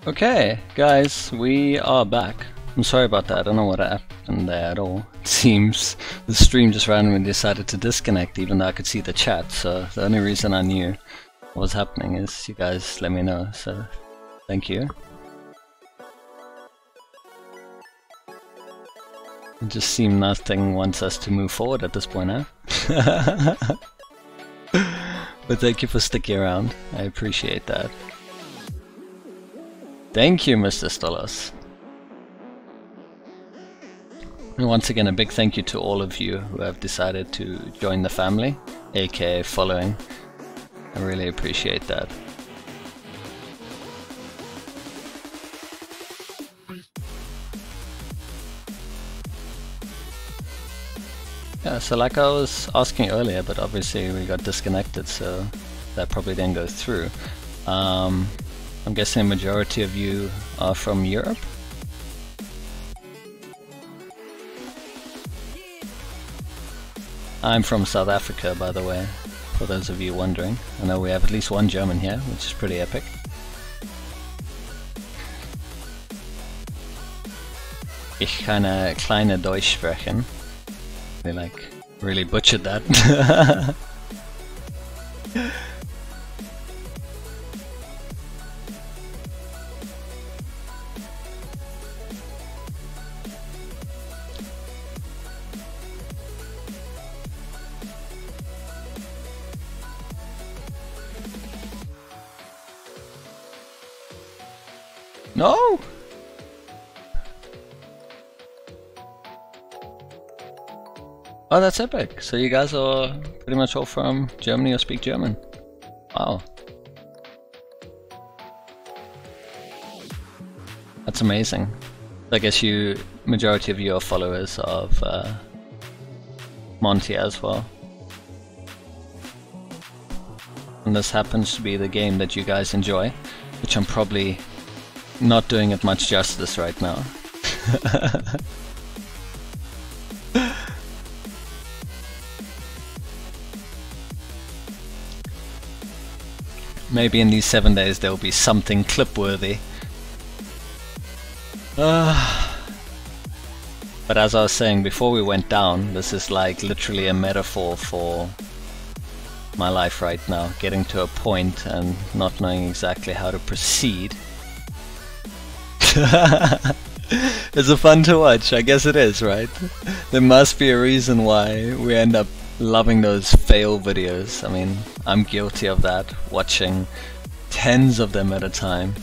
Okay, guys, we are back. I'm sorry about that, I don't know what happened there at all. It seems the stream just randomly decided to disconnect even though I could see the chat, so the only reason I knew what was happening is you guys let me know, so thank you. It just seemed nothing wants us to move forward at this point, huh? But thank you for sticking around, I appreciate that. Thank you, Mr. Stolos. And once again, a big thank you to all of you who have decided to join the family, aka following. I really appreciate that. Yeah, so like I was asking earlier, but obviously we got disconnected, so that probably didn't go through. I'm guessing a majority of you are from Europe? I'm from South Africa, by the way, for those of you wondering. I know we have at least one German here, which is pretty epic. Ich kann kleine Deutsch sprechen. They like really butchered that. No! Oh, that's epic. So you guys are pretty much all from Germany or speak German. Wow. That's amazing. I guess majority of you are followers of Monty as well. And this happens to be the game that you guys enjoy, which I'm probably not doing it much justice right now. Maybe in these 7 days there will be something clip-worthy. But as I was saying before we went down, this is like literally a metaphor for my life right now. Getting to a point and not knowing exactly how to proceed. Is it fun to watch? I guess it is, right? There must be a reason why we end up loving those fail videos. I mean, I'm guilty of that, watching tens of them at a time.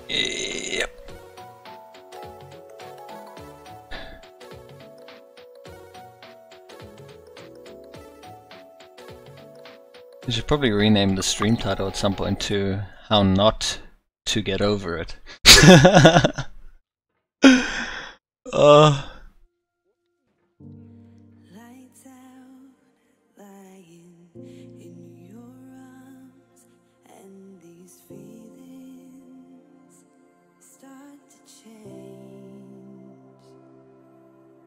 Yep. You should probably rename the stream title at some point to How Not to Get Over It.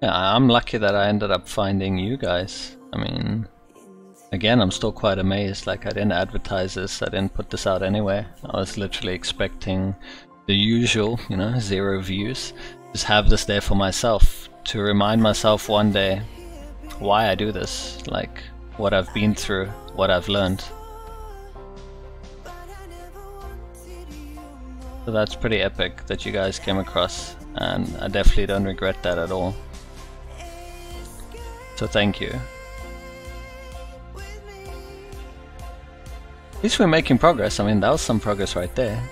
Yeah, I'm lucky that I ended up finding you guys. I mean, again, I'm still quite amazed. Like, I didn't advertise this, I didn't put this out anywhere. I was literally expecting the usual, you know, 0 views. Just have this there for myself, to remind myself one day why I do this, like what I've been through, what I've learned. So that's pretty epic that you guys came across, and I definitely don't regret that at all. So thank you. At least we're making progress. I mean, that was some progress right there.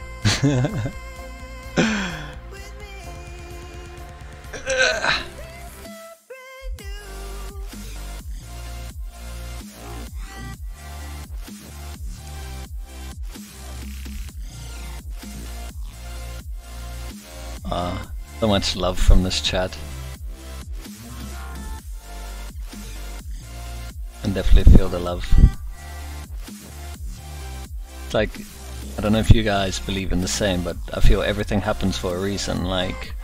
So much love from this chat. And definitely feel the love. It's like, I don't know if you guys believe in the same, but I feel everything happens for a reason. Like,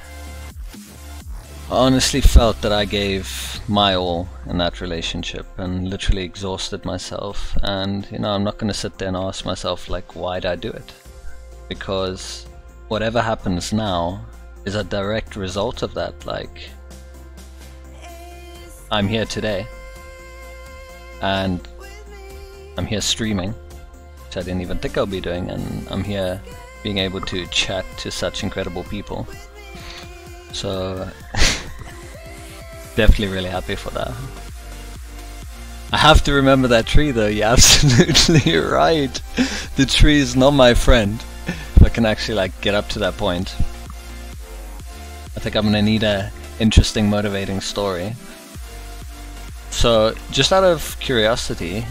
I honestly felt that I gave my all in that relationship and literally exhausted myself. And, you know, I'm not going to sit there and ask myself, like, why did I do it? Because whatever happens now is a direct result of that. Like, I'm here today, and I'm here streaming, which I didn't even think I'll be doing, and I'm here being able to chat to such incredible people. So definitely really happy for that. I have to remember that tree though, you're absolutely right. The tree is not my friend. If I can actually like get up to that point, I think I'm gonna need a interesting, motivating story. So just out of curiosity,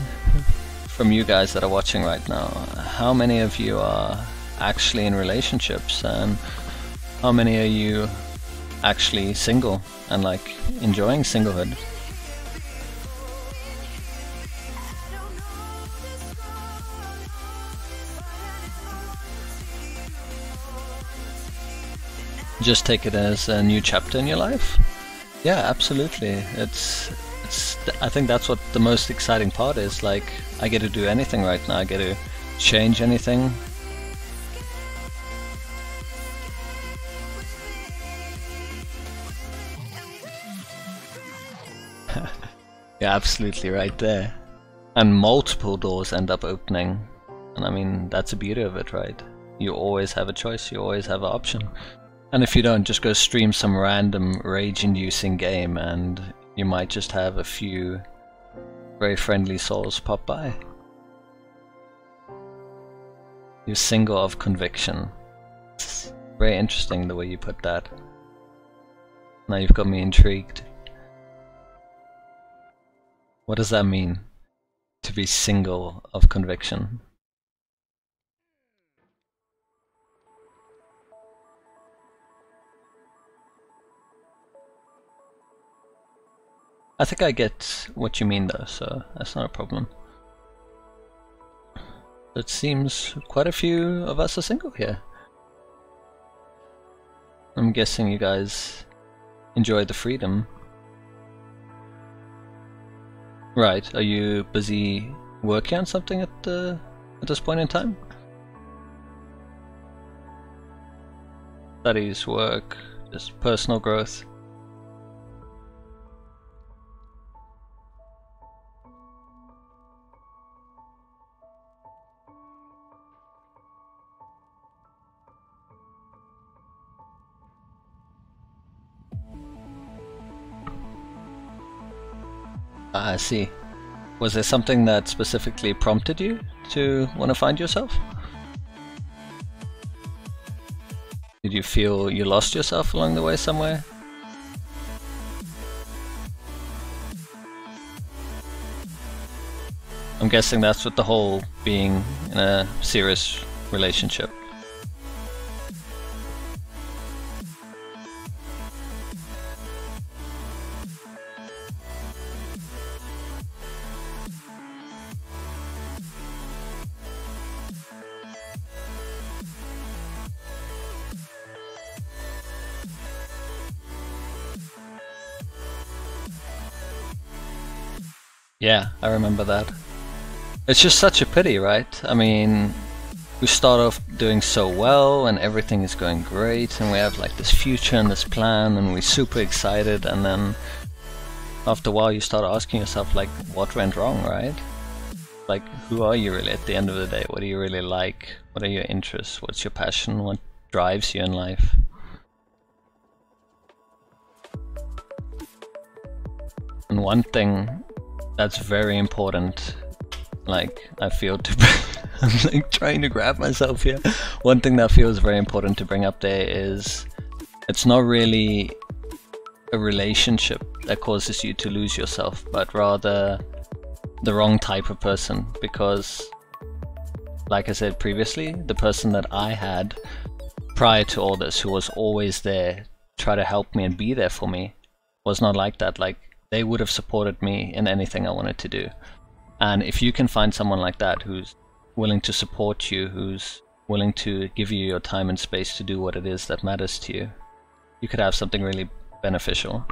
from you guys that are watching right now, how many of you are actually in relationships, and how many are you actually single and like enjoying singlehood? Just take it as a new chapter in your life? Yeah, absolutely. I think that's what the most exciting part is. Like, I get to do anything right now. I get to change anything. You're absolutely right there. And multiple doors end up opening. And I mean, that's the beauty of it, right? You always have a choice, you always have an option. And if you don't, just go stream some random rage-inducing game and you might just have a few very friendly souls pop by. You're single of conviction. It's very interesting the way you put that. Now you've got me intrigued. What does that mean, to be single of conviction? I think I get what you mean though, so that's not a problem. It seems quite a few of us are single here. I'm guessing you guys enjoy the freedom. Right, are you busy working on something at this point in time? Studies, work, just personal growth? I see. Was there something that specifically prompted you to want to find yourself? Did you feel you lost yourself along the way somewhere? I'm guessing that's with the whole being in a serious relationship. Yeah, I remember that. It's just such a pity, right? I mean, we start off doing so well and everything is going great and we have like this future and this plan and we're super excited, and then after a while you start asking yourself like, what went wrong, right? Like, who are you really at the end of the day? What do you really like? What are your interests? What's your passion? What drives you in life? And one thing that's very important, like, I feel to I'm like trying to grab myself here. One thing that feels very important to bring up there is it's not really a relationship that causes you to lose yourself, but rather the wrong type of person. Because like I said previously, the person that I had prior to all this, who was always there, try to help me and be there for me, was not like that. Like, they would have supported me in anything I wanted to do. And if you can find someone like that who's willing to support you, who's willing to give you your time and space to do what it is that matters to you, you could have something really beneficial.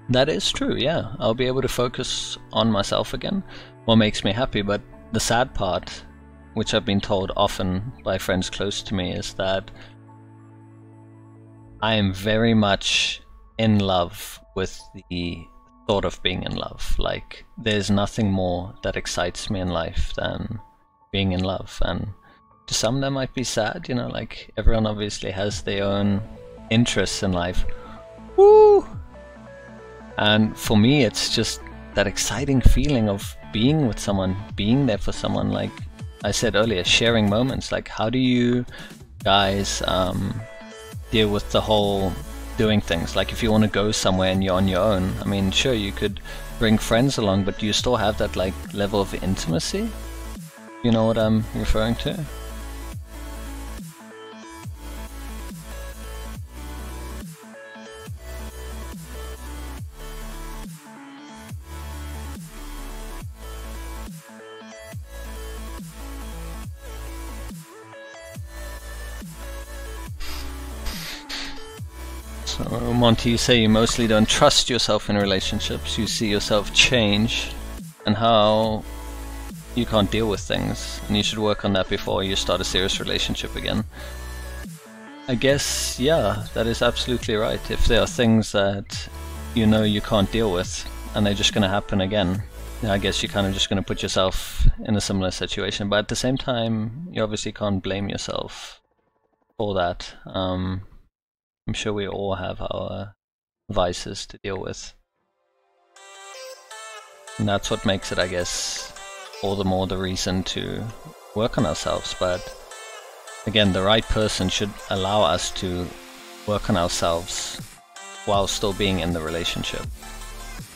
That is true, yeah. I'll be able to focus on myself again, what makes me happy. But the sad part, which I've been told often by friends close to me, is that I am very much in love with the thought of being in love. Like, there's nothing more that excites me in life than being in love. And to some that might be sad, you know, like everyone obviously has their own interests in life. Woo! And for me, it's just that exciting feeling of being with someone, being there for someone. Like I said earlier, sharing moments. Like, how do you guys deal with the whole doing things? Like, if you want to go somewhere and you're on your own, I mean, sure, you could bring friends along, but do you still have that like level of intimacy? You know what I'm referring to? So, Monty, you say you mostly don't trust yourself in relationships. You see yourself change and how you can't deal with things, and you should work on that before you start a serious relationship again. I guess, yeah, that is absolutely right. If there are things that you know you can't deal with and they're just going to happen again, I guess you're kind of just going to put yourself in a similar situation. But at the same time, you obviously can't blame yourself for that. I'm sure we all have our vices to deal with. And that's what makes it, I guess, all the more the reason to work on ourselves. But again, the right person should allow us to work on ourselves while still being in the relationship.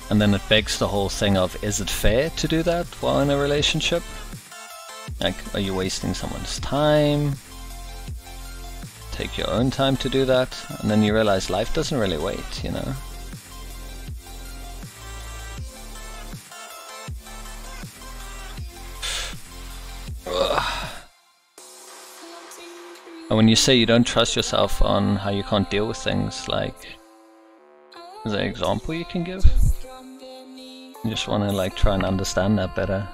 And then it begs the whole thing of, is it fair to do that while in a relationship? Like, are you wasting someone's time? Take your own time to do that, and then you realize life doesn't really wait, you know? And when you say you don't trust yourself on how you can't deal with things, like, is there an example you can give? You just want to like try and understand that better.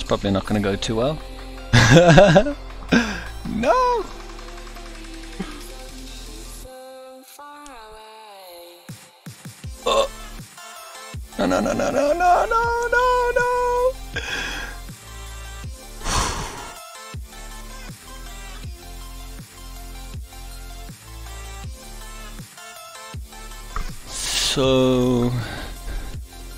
Probably not going to go too well. No! Oh. No, no, no, no, no, no, no, no, no! So...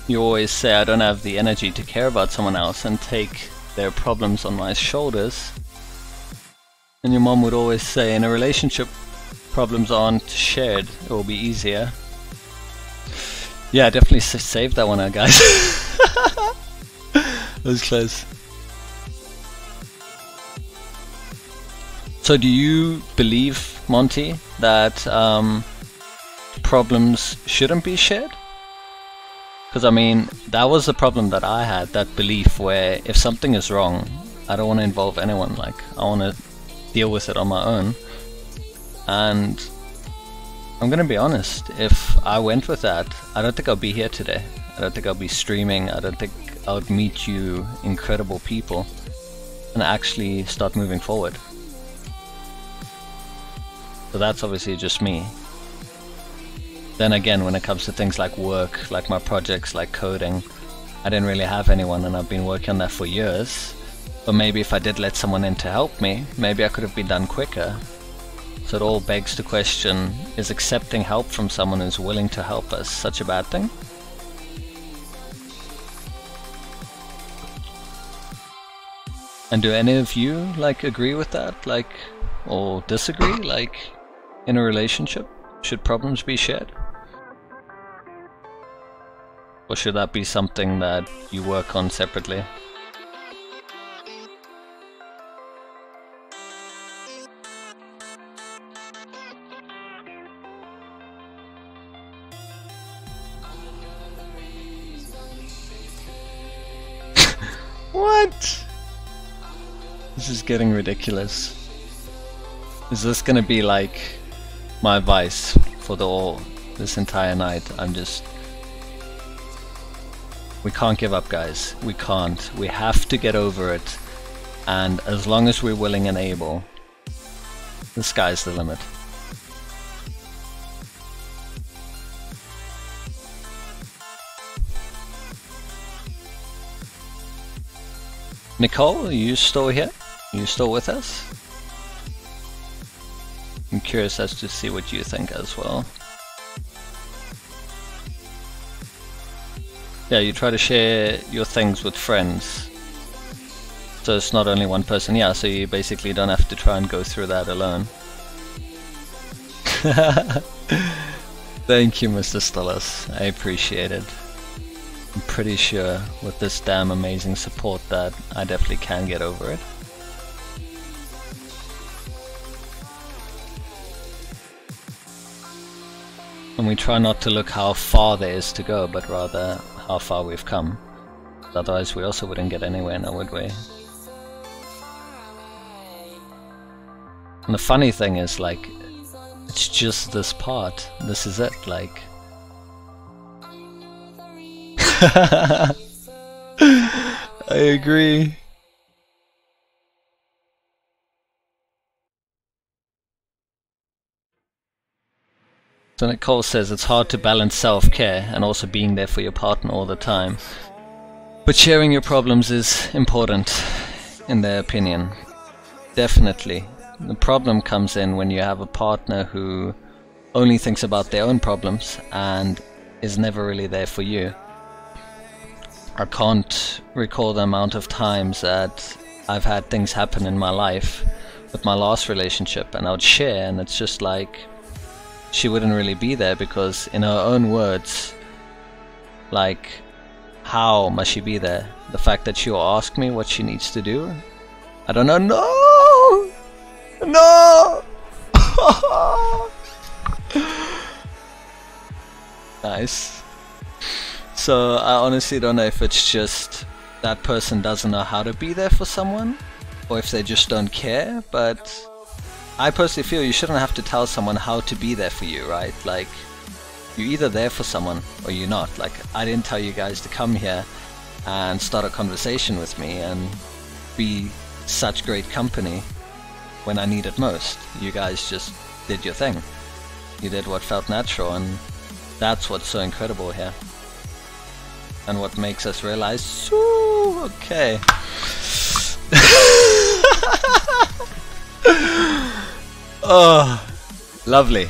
you always say I don't have the energy to care about someone else and take their problems on my shoulders. And your mom would always say, in a relationship, problems aren't shared, it will be easier. Yeah, definitely save that one out, guys. That was close. So do you believe, Monty, that problems shouldn't be shared? Because I mean, that was the problem that I had, that belief where if something is wrong, I don't want to involve anyone, like I want to deal with it on my own. And I'm gonna be honest, if I went with that, I don't think I'll be here today. I don't think I'll be streaming, I don't think I would meet you incredible people and actually start moving forward. So that's obviously just me. Then again, when it comes to things like work, like my projects, like coding, I didn't really have anyone and I've been working on that for years. But maybe if I did let someone in to help me, maybe I could have been done quicker. So it all begs the question, is accepting help from someone who's willing to help us such a bad thing? And do any of you like agree with that, like, or disagree? Like, in a relationship, should problems be shared? Or should that be something that you work on separately? What? This is getting ridiculous. Is this gonna be like my advice for this entire night? We can't give up, guys. We can't. We have to get over it. And as long as we're willing and able, the sky's the limit. Nicole, are you still here? Are you still with us? I'm curious as to see what you think as well. Yeah, you try to share your things with friends. So it's not only one person. Yeah, so you basically don't have to try and go through that alone. Thank you, Mr. Stullis. I appreciate it. I'm pretty sure with this damn amazing support that I definitely can get over it. And we try not to look how far there is to go, but rather how far we've come. Otherwise we also wouldn't get anywhere now, would we? And the funny thing is, like, it's just this part. This is it, like... I agree. So Nicole says it's hard to balance self-care and also being there for your partner all the time. But sharing your problems is important, in their opinion. Definitely. The problem comes in when you have a partner who only thinks about their own problems and is never really there for you. I can't recall the amount of times that I've had things happen in my life with my last relationship and I would share, and it's just like she wouldn't really be there because, in her own words, like, how must she be there? The fact that she'll ask me what she needs to do? I don't know. No! No! Nice. So I honestly don't know if it's just that person doesn't know how to be there for someone, or if they just don't care, but I personally feel you shouldn't have to tell someone how to be there for you, right? Like, you're either there for someone or you're not. Like, I didn't tell you guys to come here and start a conversation with me and be such great company when I need it most. You guys just did your thing. You did what felt natural, and that's what's so incredible here. And what makes us realize, ooh, okay. Oh, lovely.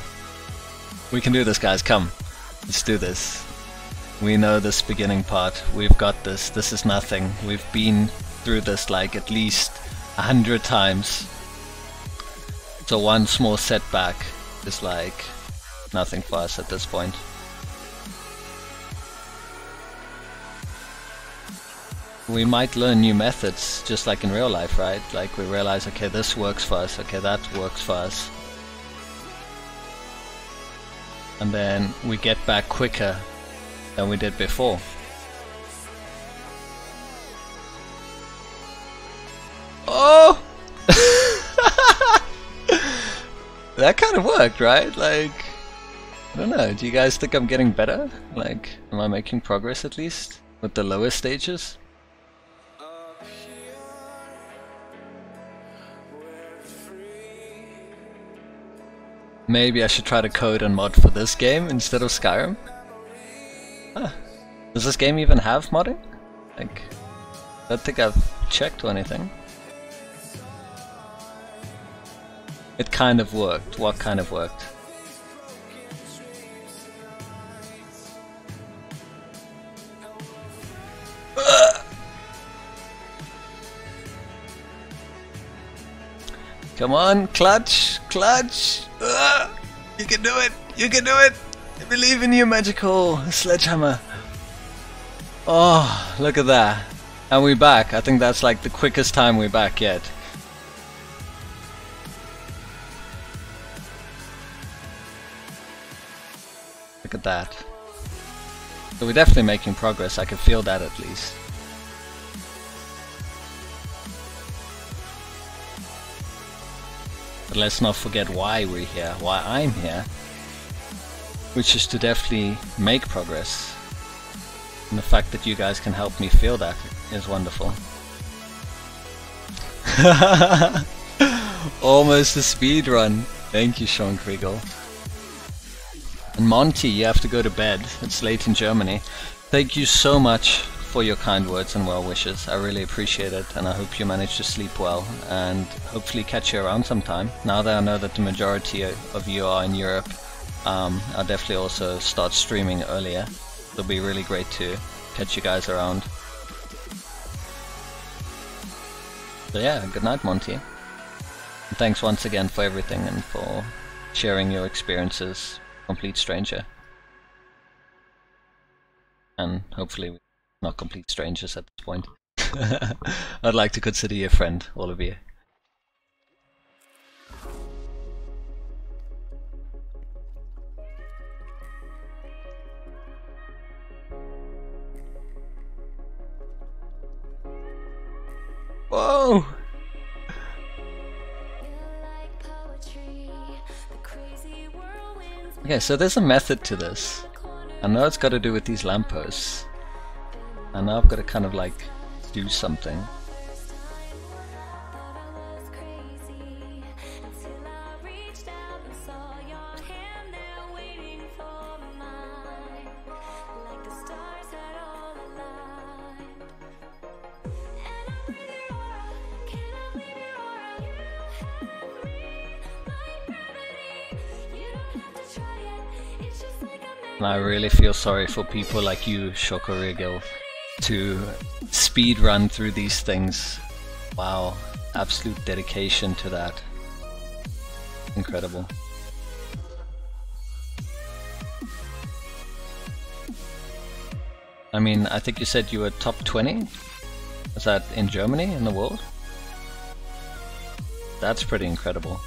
We can do this, guys. Come. Let's do this. We know this beginning part. We've got this. This is nothing. We've been through this like at least 100 times. So one small setback is like nothing for us at this point. We might learn new methods, just like in real life, right? Like we realize, okay, this works for us, okay, that works for us. And then we get back quicker than we did before. Oh! That kind of worked, right? Like, I don't know, do you guys think I'm getting better? Like, am I making progress at least? With the lower stages? Maybe I should try to code and mod for this game instead of Skyrim? Huh. Does this game even have modding? Like, I don't think I've checked or anything. It kind of worked. What kind of worked? Come on, clutch, clutch. You can do it. You can do it. I believe in you, magical sledgehammer. Oh, look at that. And we're back. I think that's like the quickest time we're back yet. Look at that. So we're definitely making progress. I can feel that at least. But let's not forget why we're here, why I'm here. Which is to definitely make progress. And the fact that you guys can help me feel that is wonderful. Almost a speed run. Thank you, Sean Kriegel. And Monty, you have to go to bed. It's late in Germany. Thank you so much for your kind words and well wishes. I really appreciate it, and I hope you manage to sleep well and hopefully catch you around sometime. Now that I know that the majority of you are in Europe, I'll definitely also start streaming earlier. It'll be really great to catch you guys around. So yeah, good night, Monty. And thanks once again for everything and for sharing your experiences, complete stranger. And hopefully we're not complete strangers at this point. I'd like to consider you a friend, all of you. Whoa! Okay, so there's a method to this. I know it's got to do with these lampposts. I know I've got to kind of like do something. And I really feel sorry for people like you, Shokorigil, to speed run through these things. Wow, absolute dedication to that. Incredible. I mean, I think you said you were top 20? Is that in Germany, in the world? That's pretty incredible.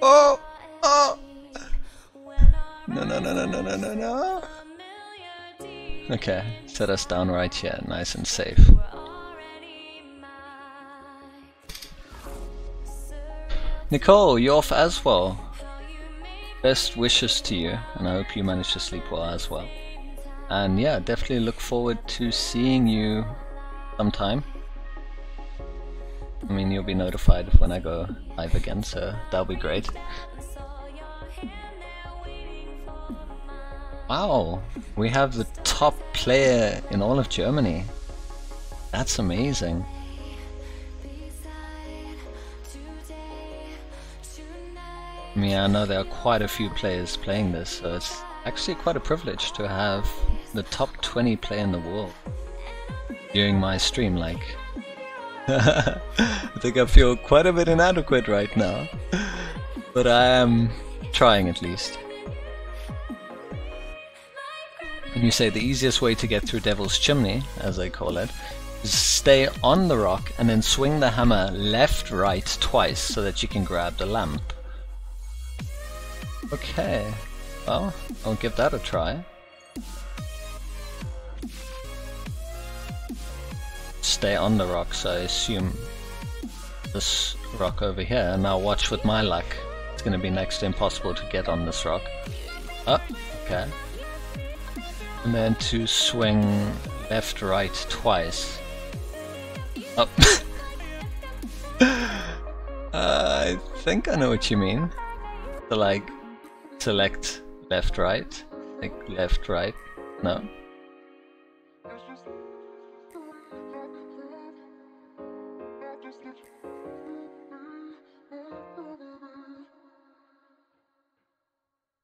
Oh! Oh! No, no, no, no, no, no, no, no. Okay, set us down right here, nice and safe. Nicole, you're off as well. Best wishes to you, and I hope you manage to sleep well as well. And yeah, definitely look forward to seeing you sometime. I mean, you'll be notified when I go live again, so that'll be great. Wow, we have the top player in all of Germany. That's amazing. I mean, I know there are quite a few players playing this, so it's actually quite a privilege to have the top 20 player in the world during my stream, like. I think I feel quite a bit inadequate right now, but I am trying at least. And you say the easiest way to get through Devil's Chimney, as they call it, is stay on the rock and then swing the hammer left, right twice so that you can grab the lamp. Okay, well, I'll give that a try. Stay on the rock, so I assume this rock over here, and now watch with my luck. It's going to be next to impossible to get on this rock. Oh, okay. And then to swing left, right twice. Oh. I think I know what you mean. So like, select Left, right? Like left, right? No.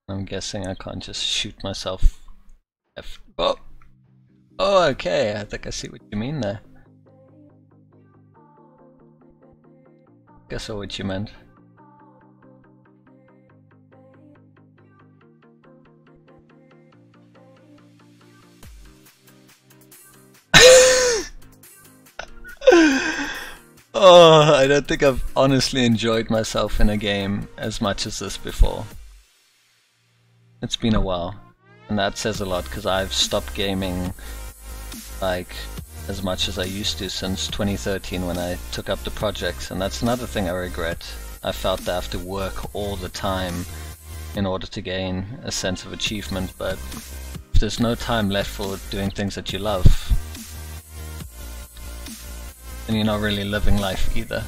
I'm guessing I can't just shoot myself. Oh! Oh, okay, I think I see what you mean there. Guess I what you meant. Oh, I don't think I've honestly enjoyed myself in a game as much as this before. It's been a while, and that says a lot because I've stopped gaming like as much as I used to since 2013 when I took up the projects, and that's another thing I regret. I felt that I have to work all the time in order to gain a sense of achievement, but if there's no time left for doing things that you love, then you're not really living life either.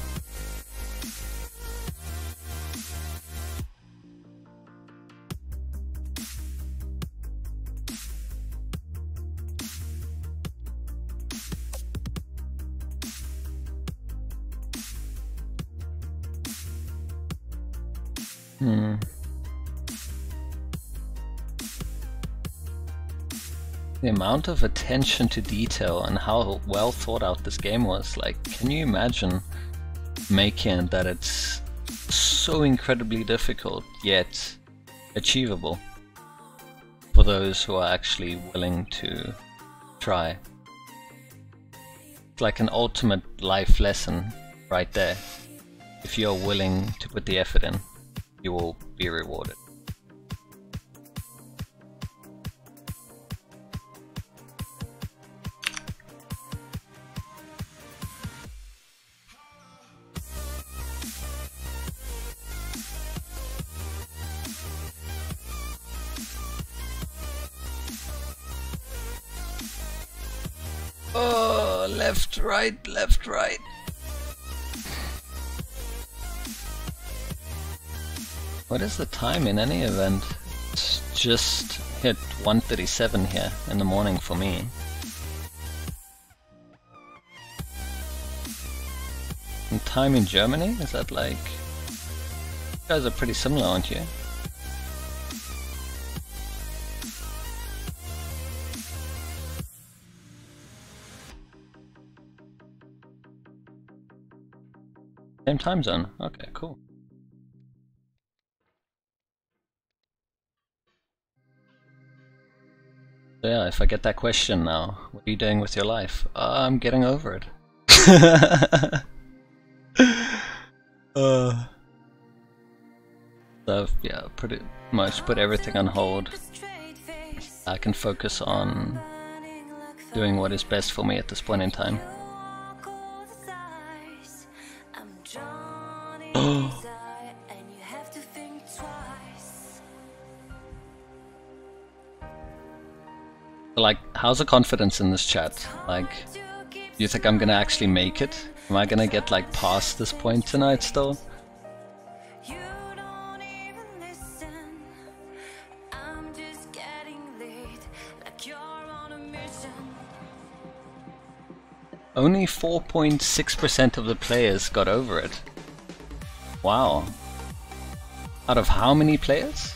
The amount of attention to detail and how well thought out this game was, like, can you imagine making that it's so incredibly difficult yet achievable for those who are actually willing to try? It's like an ultimate life lesson right there. If you're willing to put the effort in, you will be rewarded. Oh, left, right, left, right. What is the time in any event? It's just hit 1:37 here in the morning for me. And time in Germany? Is that like... You guys are pretty similar, aren't you? Same time zone. Okay, cool. So yeah, if I get that question now, what are you doing with your life? I'm getting over it. So yeah, pretty much put everything on hold. I can focus on doing what is best for me at this point in time. Like, how's the confidence in this chat? Like, do you think I'm gonna actually make it? Am I gonna get like past this point tonight still? Only 4.6% of the players got over it. Wow. Out of how many players?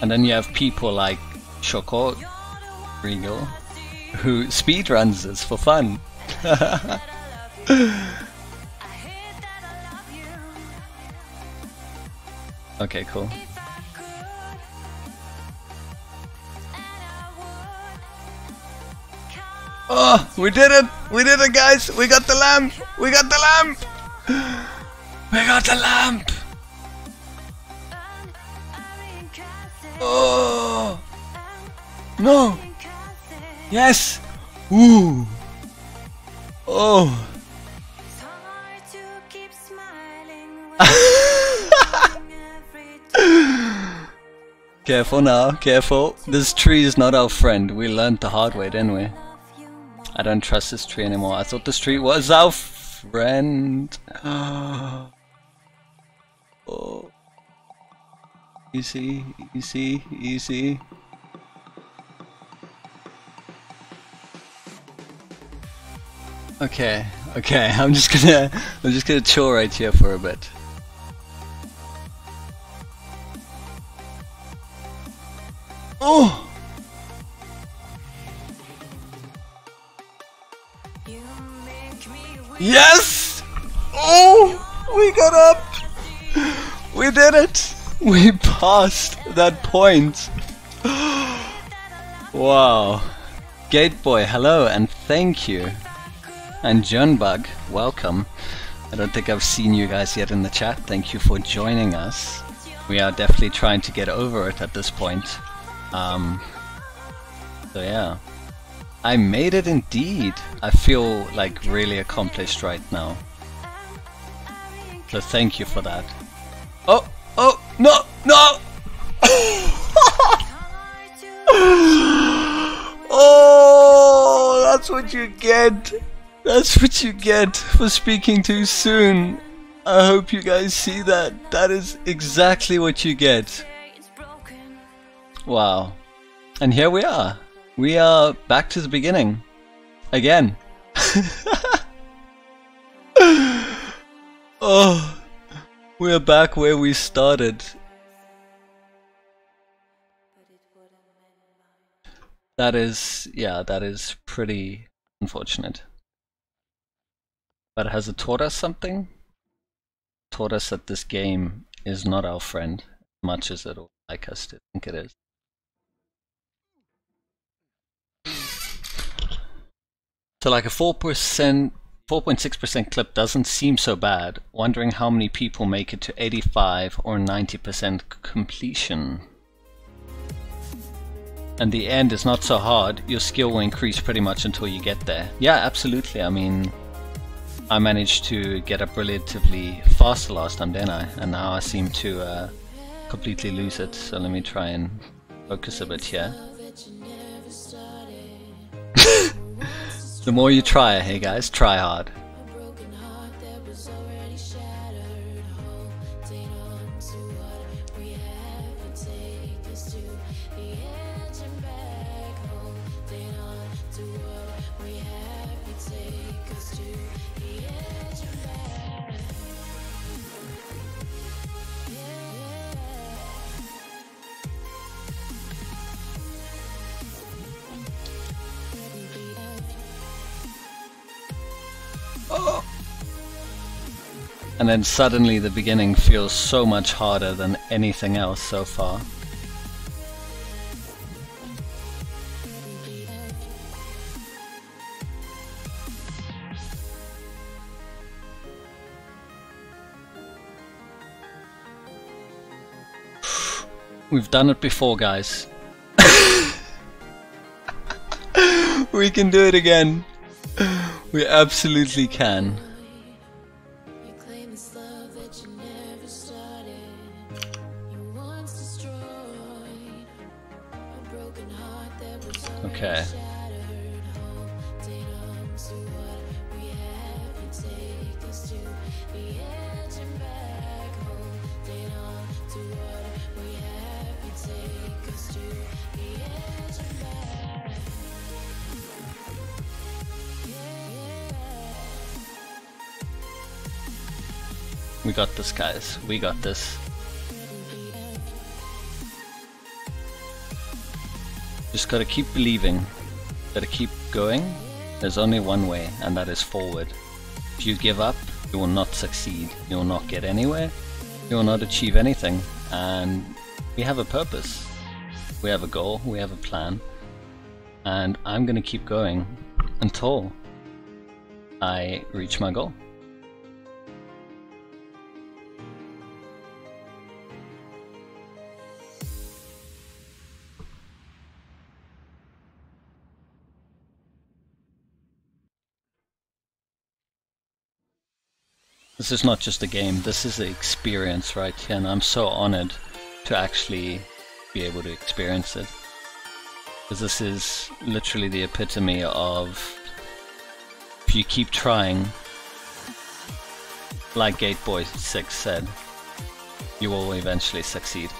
And then you have people like Shoko Regal who speedruns this for fun. Okay, cool. Oh, we did it! We did it, guys! We got the lamp! We got the lamp! We got the lamp! Oh! No! Yes! Ooh! Oh! Careful now, careful. This tree is not our friend. We learned the hard way, didn't we? I don't trust this tree anymore. I thought this tree was our friend. Oh. Easy, easy, easy. Okay, okay. I'm just gonna chill right here for a bit. Oh! Yes! Oh! We got up! We did it! We passed that point! Wow. Gateboy, hello and thank you. And Junbug, welcome. I don't think I've seen you guys yet in the chat. Thank you for joining us. We are definitely trying to get over it at this point. So yeah. I made it indeed. I feel like really accomplished right now. So thank you for that. Oh! Oh! No! No! Oh! That's what you get! That's what you get for speaking too soon. I hope you guys see that. That is exactly what you get. Wow. And here we are. We are back to the beginning. Again. Oh, we are back where we started. That is, yeah, that is pretty unfortunate. But has it taught us something? Taught us that this game is not our friend, as much as it would like us to think it is. So like a 4.6% clip doesn't seem so bad. Wondering how many people make it to 85 or 90% completion. And the end is not so hard. Your skill will increase pretty much until you get there. Yeah, absolutely. I mean, I managed to get up relatively fast the last time, didn't I? And now I seem to completely lose it. So let me try and focus a bit here. The more you try, hey guys, try hard. Oh. And then suddenly the beginning feels so much harder than anything else so far. We've done it before, guys. We can do it again. We absolutely can. Okay. We got this, guys. We got this. Just gotta keep believing. Gotta keep going. There's only one way, and that is forward. If you give up, you will not succeed. You will not get anywhere. You will not achieve anything. And we have a purpose. We have a goal. We have a plan. And I'm gonna keep going until I reach my goal. This is not just a game, this is an experience right here, and I'm so honored to actually be able to experience it. Because this is literally the epitome of, if you keep trying, like Gateboy 6 said, you will eventually succeed.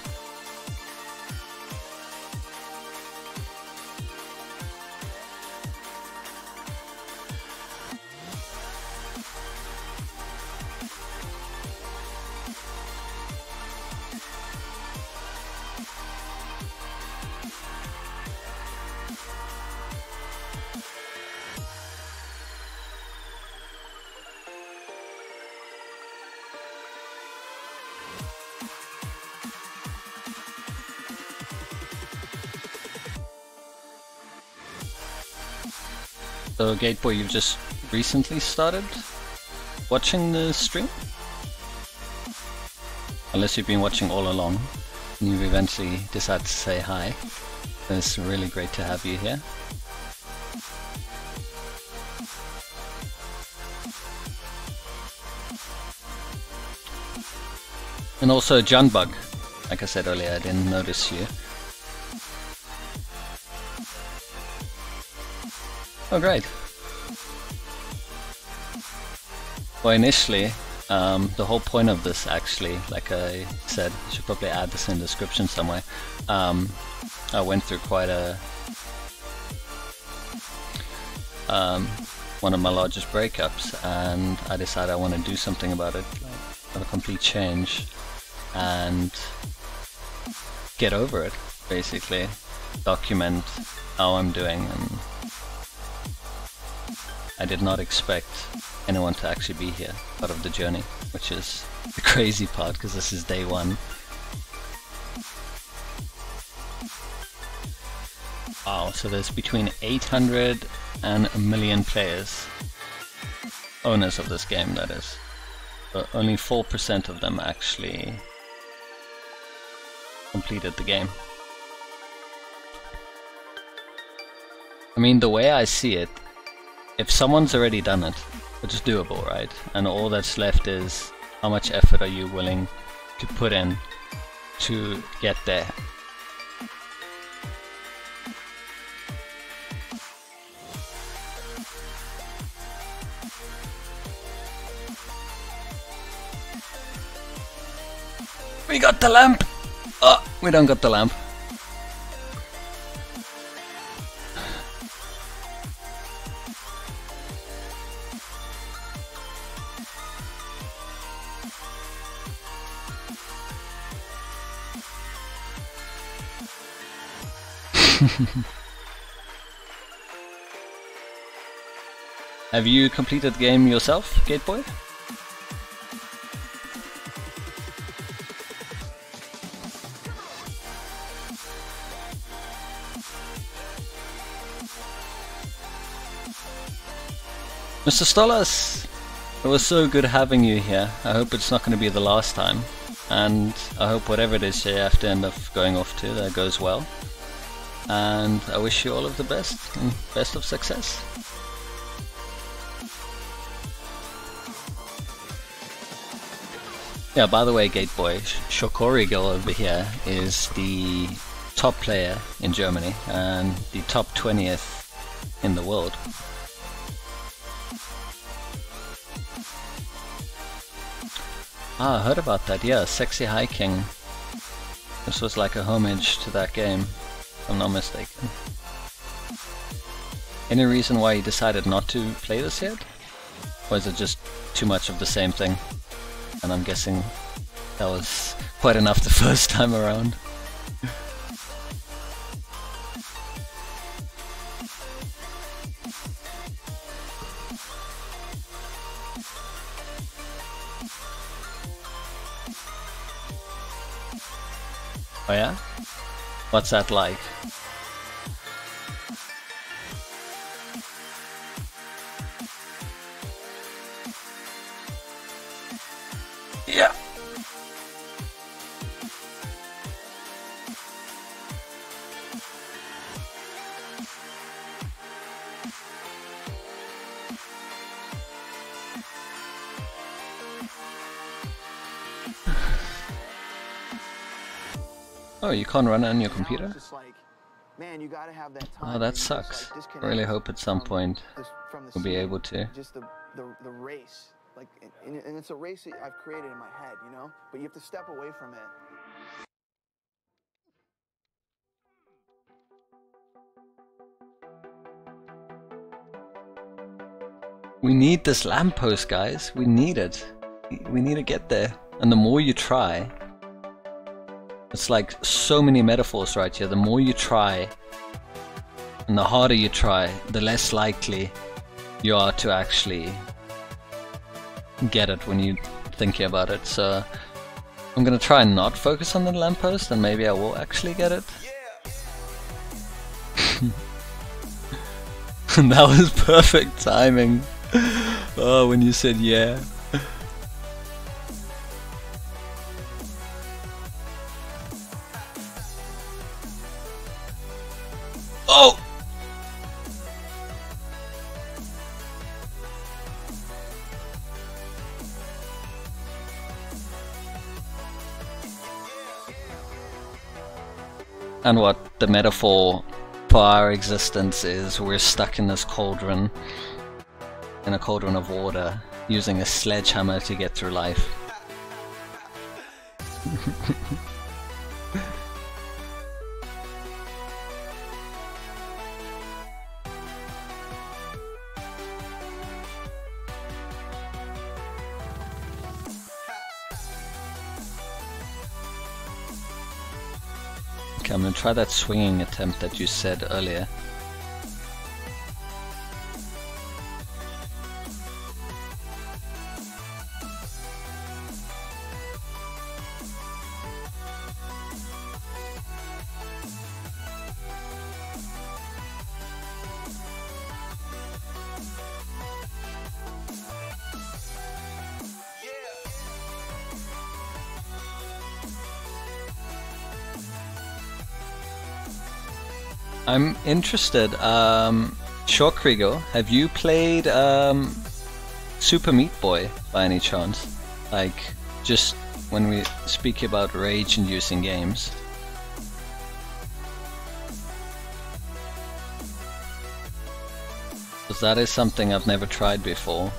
So Gateboy, you've just recently started watching the stream? Unless you've been watching all along and you've eventually decided to say hi. It's really great to have you here. And also Junbug, like I said earlier, I didn't notice you. Oh great. Well, initially, the whole point of this actually, like I said, I should probably add this in the description somewhere. I went through quite a one of my largest breakups, and I decided I want to do something about it, like a complete change, and get over it, basically. Document how I'm doing, and I did not expect anyone to actually be here, part of the journey, which is the crazy part, because this is day one. Wow, so there's between 800 and 1 million players, owners of this game, that is. But only 4% of them actually completed the game. I mean, the way I see it, if someone's already done it, it's doable, right? And all that's left is how much effort are you willing to put in to get there. We got the lamp! Oh, we don't got the lamp. Have you completed the game yourself, Gateboy? Mr. Stolas, it was so good having you here. I hope it's not going to be the last time, and I hope whatever it is you have to end up going off to, that goes well. And I wish you all of the best, and best of success. Yeah, by the way, Gateboy, Shokori Girl over here is the top player in Germany and the top 20th in the world. Ah, I heard about that, yeah, Sexy Hiking. This was like a homage to that game, if I'm not mistaken. Any reason why you decided not to play this yet? Or is it just too much of the same thing? And I'm guessing that was quite enough the first time around. Oh yeah? What's that like? Yeah. Oh, you can't run it on your And now computer? it's just like, man, you gotta have that time. Oh, that sucks. I really hope at some point we'll be able to. Just the race, like, and it's a race that I've created in my head, you know. But you have to step away from it. We need this lamppost, guys. We need it. We need to get there. And the more you try, it's like so many metaphors right here. The more you try, and the harder you try, the less likely you are to actually get it when you're thinking about it. So I'm gonna try and not focus on the lamppost, and maybe I will actually get it. And that was perfect timing. Oh, when you said yeah. Oh! And what the metaphor for our existence is, we're stuck in this cauldron, in a cauldron of water, using a sledgehammer to get through life. Okay, I'm gonna try that swinging attempt that you said earlier. I'm interested. Shortkrigo, have you played Super Meat Boy by any chance? Like, just when we speak about rage-inducing games. Because that is something I've never tried before.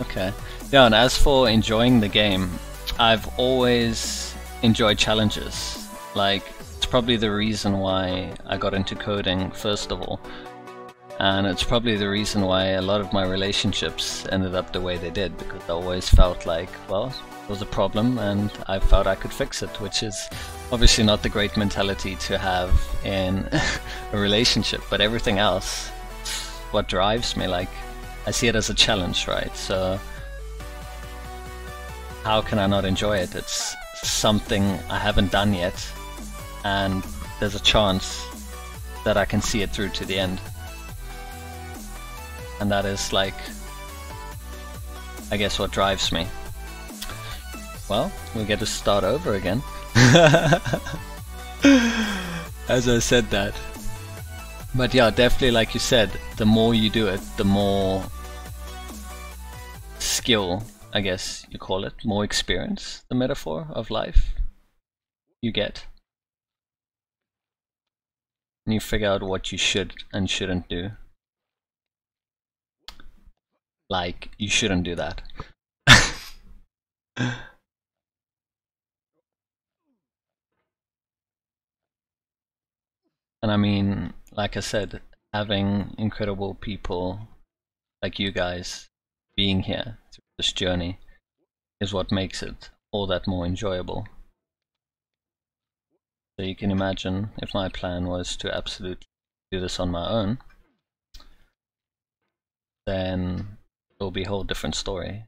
Okay. Yeah, and as for enjoying the game, I've always enjoyed challenges. Like, it's probably the reason why I got into coding, first of all. And it's probably the reason why a lot of my relationships ended up the way they did, because I always felt like, well, it was a problem and I felt I could fix it, which is obviously not the great mentality to have in a relationship, but everything else, what drives me, like, I see it as a challenge, right? So how can I not enjoy it? It's something I haven't done yet, and there's a chance that I can see it through to the end. And that is, like, I guess what drives me. Well, we get to start over again. As I said that. But yeah, definitely, like you said, the more you do it, the more skill, I guess you call it, more experience, the metaphor of life, you get. And you figure out what you should and shouldn't do. Like, you shouldn't do that. And I mean, like I said, having incredible people like you guys being here through this journey is what makes it all that more enjoyable. So you can imagine if my plan was to absolutely do this on my own, then it will be a whole different story.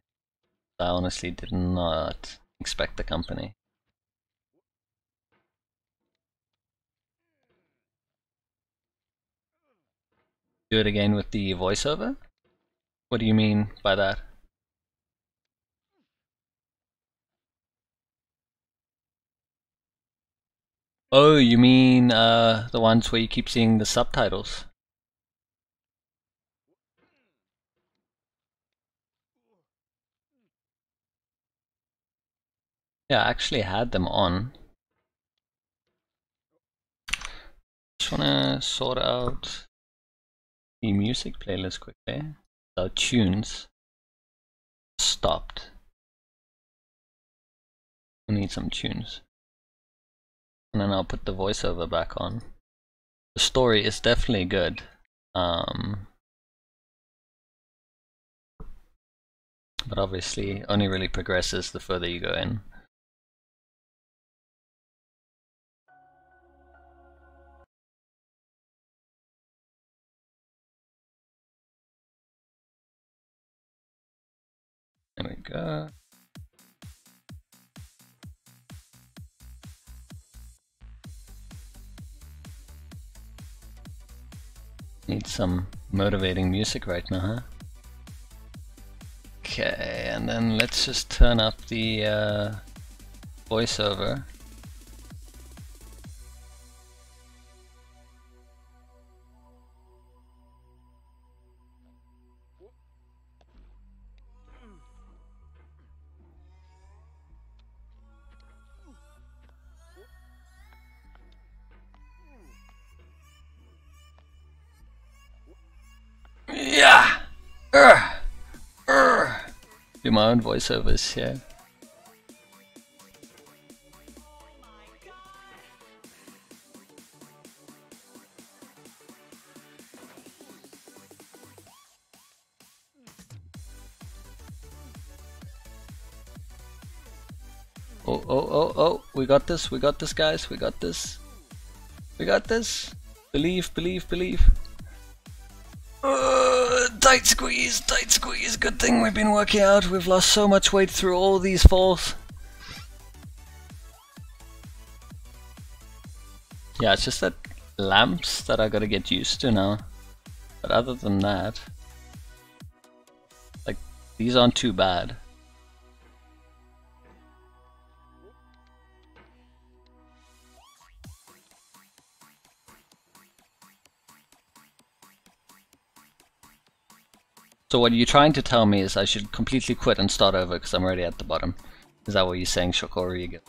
I honestly did not expect the company. Do it again with the voiceover? What do you mean by that? Oh, you mean the ones where you keep seeing the subtitles? Yeah, I actually had them on. Just wanna sort out the music playlist quickly. So tunes stopped. We need some tunes. And then I'll put the voiceover back on. The story is definitely good. But obviously only really progresses the further you go in. There we go. Need some motivating music right now, huh? Okay, and then let's just turn up the voiceover. Yeah! Do my own voiceovers here. Oh, we got this, guys, we got this. We got this. Believe. Tight squeeze, good thing we've been working out, we've lost so much weight through all these falls. Yeah, it's just that lamps that I gotta get used to now. But other than that, like, these aren't too bad. So what you're trying to tell me is I should completely quit and start over because I'm already at the bottom. Is that what you're saying, Shokoriga?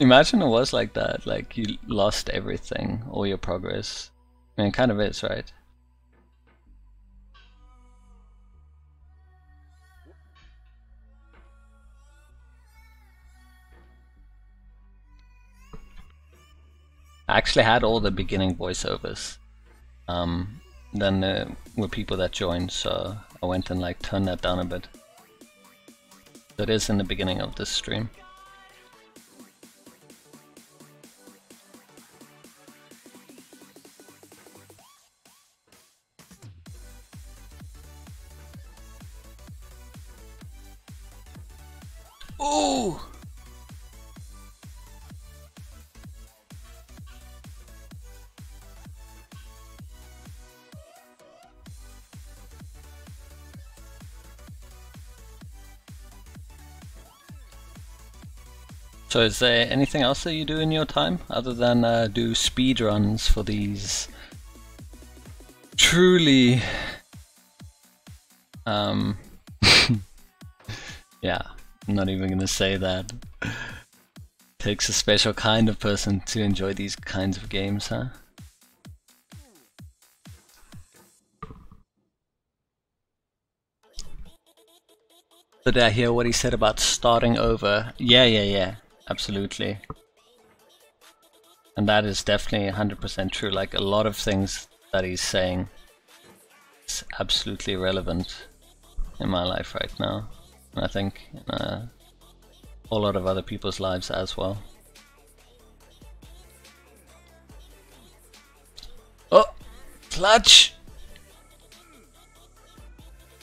Imagine it was like that, like you lost everything, all your progress. I mean, it kind of is, right? I actually had all the beginning voiceovers. Then there were people that joined, so I went and like turned that down a bit. So it is in the beginning of this stream. Ooh! So is there anything else that you do in your time other than do speed runs for these truly yeah, I'm not even gonna say that. Takes a special kind of person to enjoy these kinds of games, huh? So did I hear what he said about starting over? Yeah, absolutely. And that is definitely 100% true. Like a lot of things that he's saying is absolutely relevant in my life right now. And I think in a whole lot of other people's lives as well. Oh! Clutch!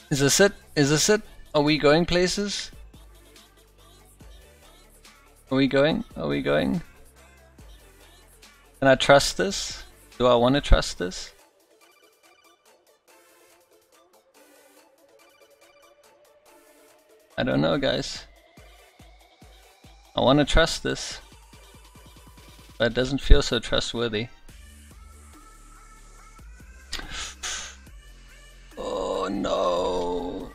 Is this it? Is this it? Are we going places? Are we going? Are we going? Can I trust this? Do I want to trust this? I don't know, guys. I want to trust this, but it doesn't feel so trustworthy. Oh no.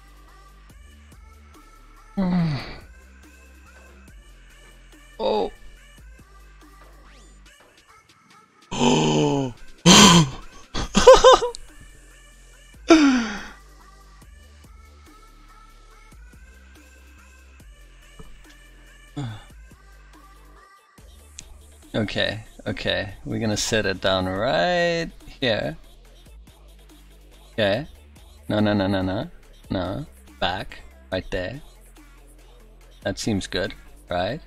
Oh. Oh. Okay, okay, we're gonna set it down right here. Okay. No. Back, right there. That seems good, right?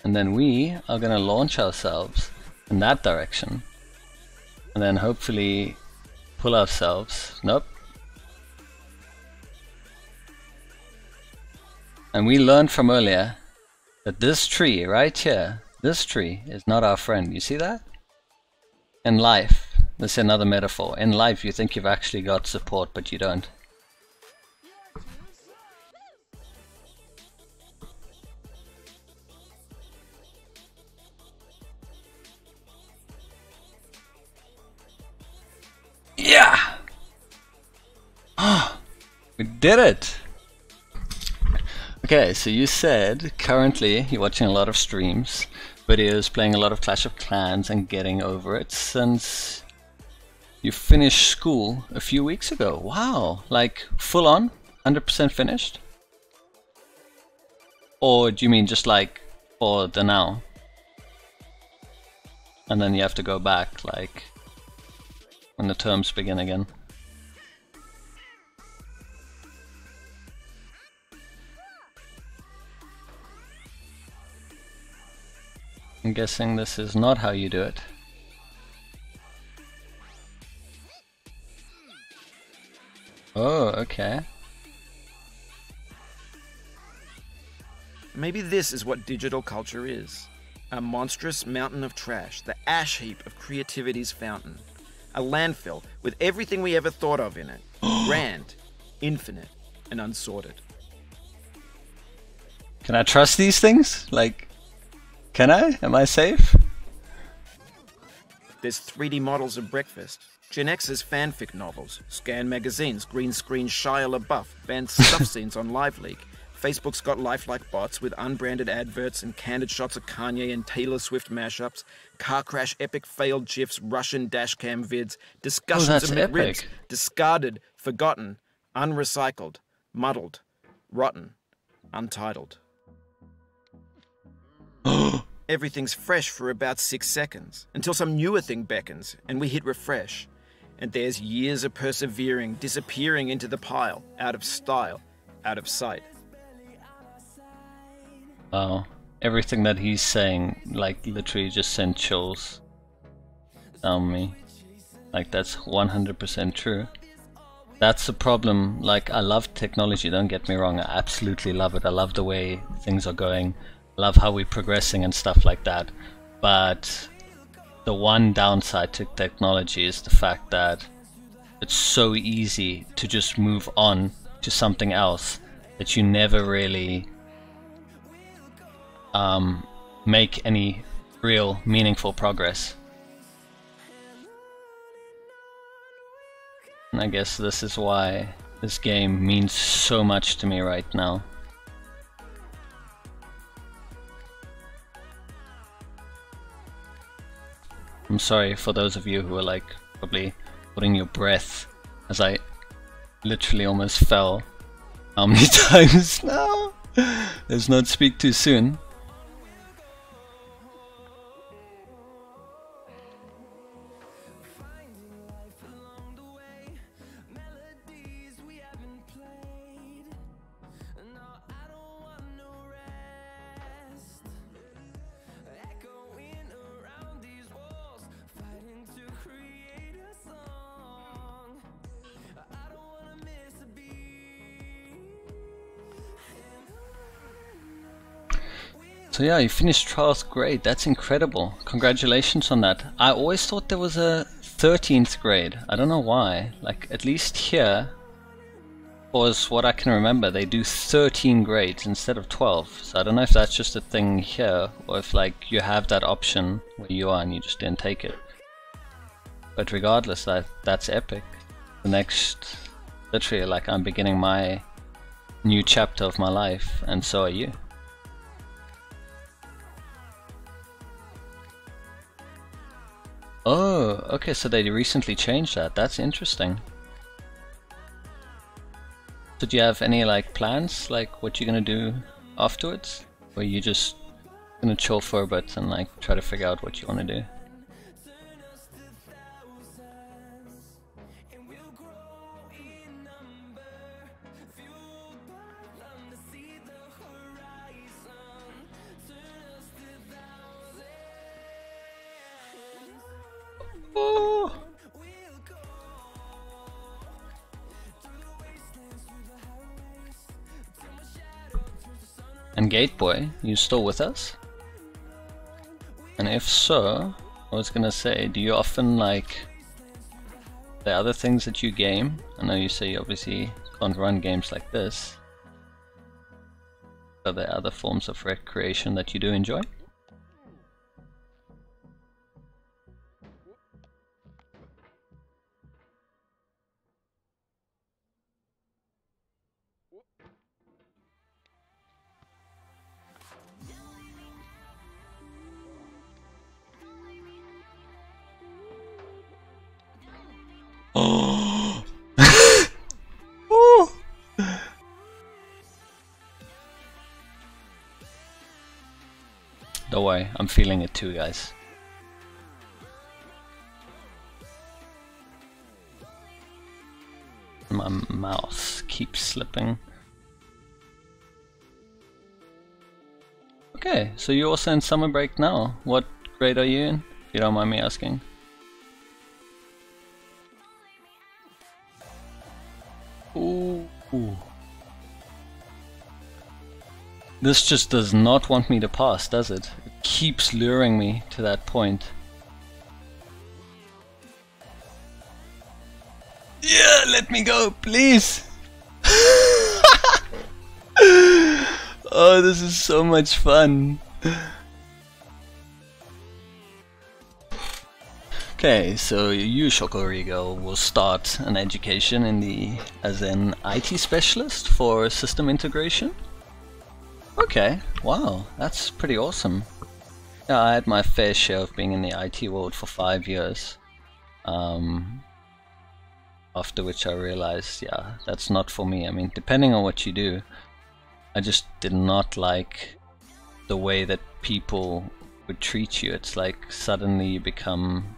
And then we are gonna launch ourselves in that direction. And then hopefully pull ourselves. Nope. And we learned from earlier that this tree right here, this tree is not our friend. You see that? In life, this is another metaphor. In life you think you've actually got support, but you don't. Yeah! We did it! Okay, so you said currently you're watching a lot of streams, videos, playing a lot of Clash of Clans and getting over it since you finished school a few weeks ago. Wow, like full on, 100% finished? Or do you mean just like for the now? And then you have to go back like when the terms begin again? I'm guessing this is not how you do it. Oh, okay. Maybe this is what digital culture is. A monstrous mountain of trash, the ash heap of creativity's fountain. A landfill with everything we ever thought of in it. Grand, infinite, and unsorted. Can I trust these things? Like, can I? Am I safe? There's 3D models of breakfast, Gen X's fanfic novels, scan magazines, green screen Shia LaBeouf, banned stuff scenes on LiveLeak. Facebook's got lifelike bots with unbranded adverts and candid shots of Kanye and Taylor Swift mashups, car crash epic failed GIFs, Russian dashcam vids, discussions of McRibs, discarded, forgotten, unrecycled, muddled, rotten, untitled. Everything's fresh for about 6 seconds, until some newer thing beckons, and we hit refresh. And there's years of persevering, disappearing into the pile, out of style, out of sight. Wow. Everything that he's saying, like, literally just sent chills down me. Like, that's 100% true. That's the problem. Like, I love technology, don't get me wrong, I absolutely love it. I love the way things are going. Love how we're progressing and stuff like that, but the one downside to technology is the fact that it's so easy to just move on to something else that you never really make any real meaningful progress. And I guess this is why this game means so much to me right now. I'm sorry for those of you who are like probably holding your breath as I literally almost fell. How many times now? Let's not speak too soon. So yeah, you finished 12th grade, that's incredible. Congratulations on that. I always thought there was a 13th grade, I don't know why. Like, at least here, was what I can remember, they do 13 grades instead of 12. So I don't know if that's just a thing here, or if like you have that option where you are and you just didn't take it. But regardless, that's epic. The next, literally, like I'm beginning my new chapter of my life, and so are you. Oh, okay, so they recently changed that. That's interesting. So do you have any like plans, like what you're gonna do afterwards? Or you just gonna chill for a bit and like try to figure out what you wanna do? Oh. And Gateboy, you still with us? And if so, I was gonna say, do you often like the other things that you game? I know you say you obviously can't run games like this. Are there other forms of recreation that you do enjoy? Oh. Oh. Don't worry, I'm feeling it too, guys. My mouse keeps slipping. Okay, so you're also in summer break now. What grade are you in, if you don't mind me asking? Ooh. This just does not want me to pass, does it? It keeps luring me to that point. Yeah, let me go, please! Oh, this is so much fun. Okay, so you, Shokorigo, will start an education in as an IT specialist for system integration? Okay, wow, that's pretty awesome. Yeah, I had my fair share of being in the IT world for 5 years. After which I realized, yeah, that's not for me. I mean, depending on what you do, I just did not like the way that people would treat you. It's like suddenly you become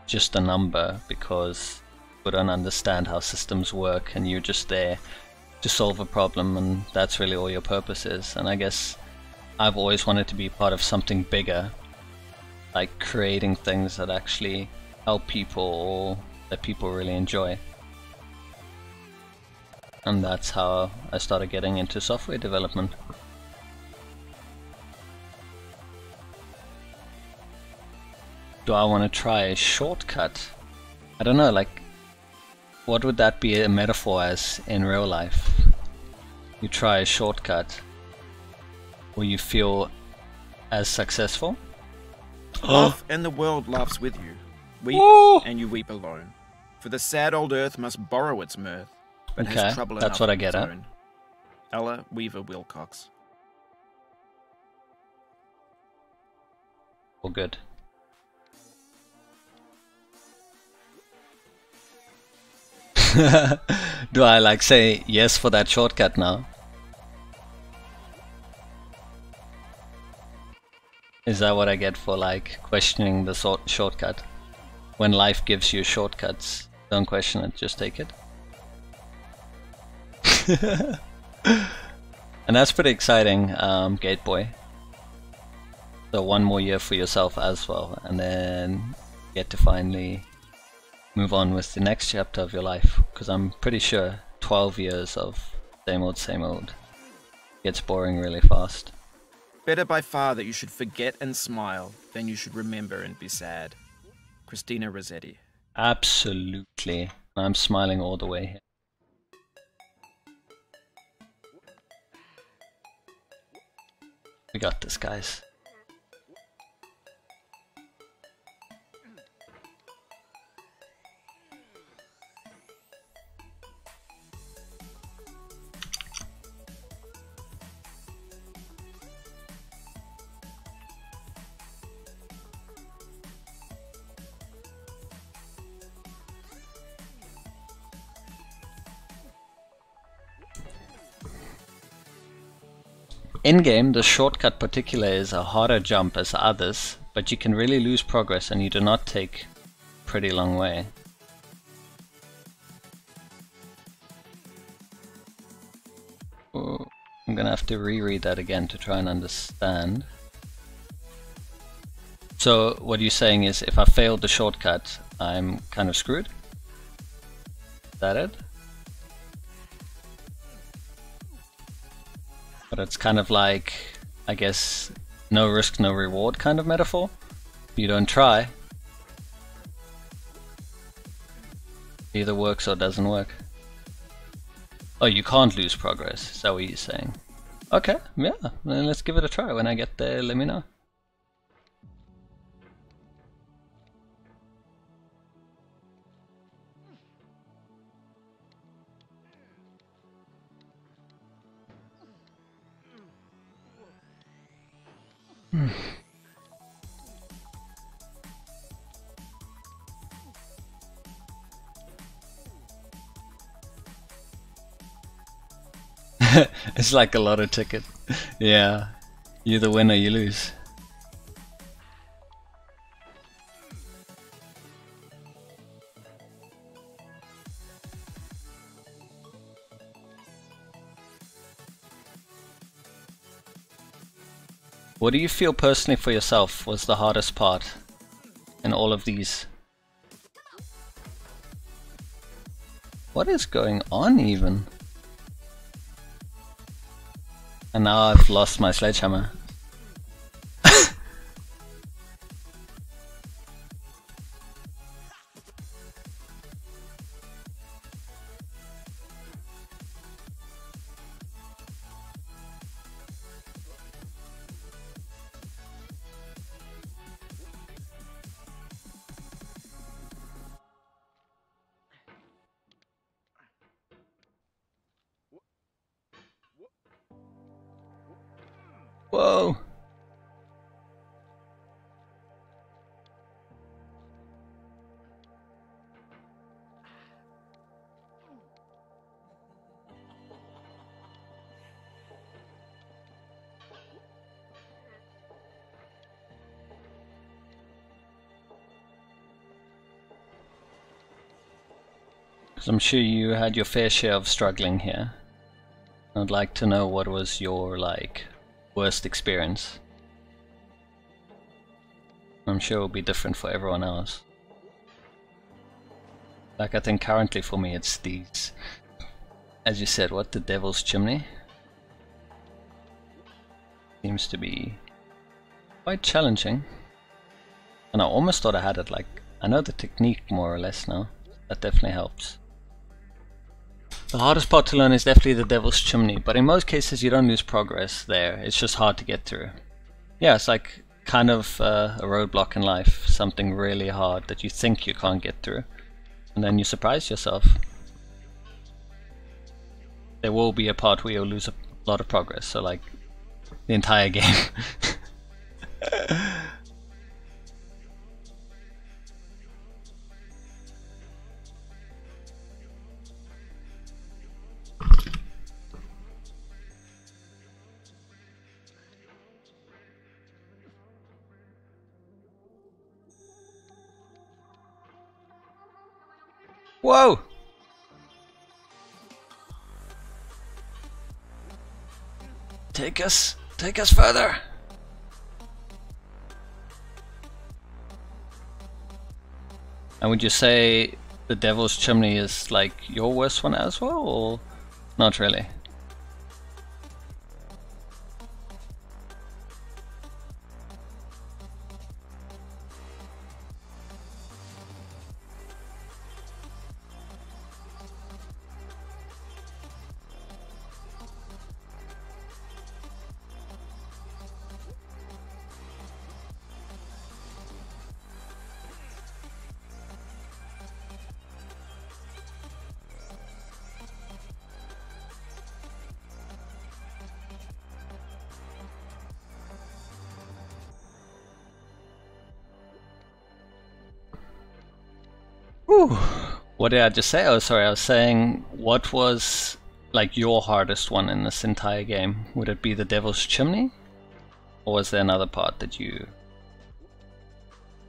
just a number because you don't understand how systems work and you're just there to solve a problem, and that's really all your purpose is. And I guess I've always wanted to be part of something bigger, like creating things that actually help people or that people really enjoy. And that's how I started getting into software development. Do I want to try a shortcut? I don't know, like, what would that be a metaphor as in real life? You try a shortcut, or you feel as successful? Laugh and the world laughs with you. Weep and you weep alone. For the sad old earth must borrow its mirth, but has trouble enough that's what I get of at. its own. Ella Weaver Wilcox. All good. Do I like say yes for that shortcut now? Is that what I get for like questioning the shortcut? When life gives you shortcuts, don't question it, just take it. And that's pretty exciting, Gateboy. So one more year for yourself as well, and then get to finally move on with the next chapter of your life, because I'm pretty sure 12 years of same old gets boring really fast. Better by far that you should forget and smile than you should remember and be sad. Christina Rossetti. Absolutely. I'm smiling all the way here. We got this, guys. In-game, the shortcut particular is a harder jump as others, but you can really lose progress and you do not take a pretty long way. Oh, I'm gonna have to reread that again to try and understand. So what you're saying is if I failed the shortcut, I'm kind of screwed? Is that it? But it's kind of like, I guess, no risk, no reward kind of metaphor. If you don't try, it either works or doesn't work. Oh, you can't lose progress, is that what you're saying? Okay, yeah, then let's give it a try. When I get there, let me know. It's like a lotto ticket. Yeah, you either win or you lose. What do you feel personally for yourself was the hardest part in all of these? What is going on even? And now I've lost my sledgehammer. Whoa! Because I'm sure you had your fair share of struggling here. I'd like to know what was your, like, worst experience. I'm sure it'll be different for everyone else. Like, I think currently for me it's these, as you said, what, the Devil's Chimney? Seems to be quite challenging. And I almost thought I had it, like, I know the technique more or less now. That definitely helps. The hardest part to learn is definitely the Devil's Chimney, but in most cases you don't lose progress there, it's just hard to get through. Yeah, it's like kind of a roadblock in life, something really hard that you think you can't get through, and then you surprise yourself. There will be a part where you'll lose a lot of progress, so like the entire game. Whoa! Take us further! And would you say the Devil's Chimney is like your worst one as well, or not really? Whew. What did I just say? Oh, sorry, I was saying, what was like your hardest one in this entire game? Would it be the Devil's Chimney? Or was there another part that you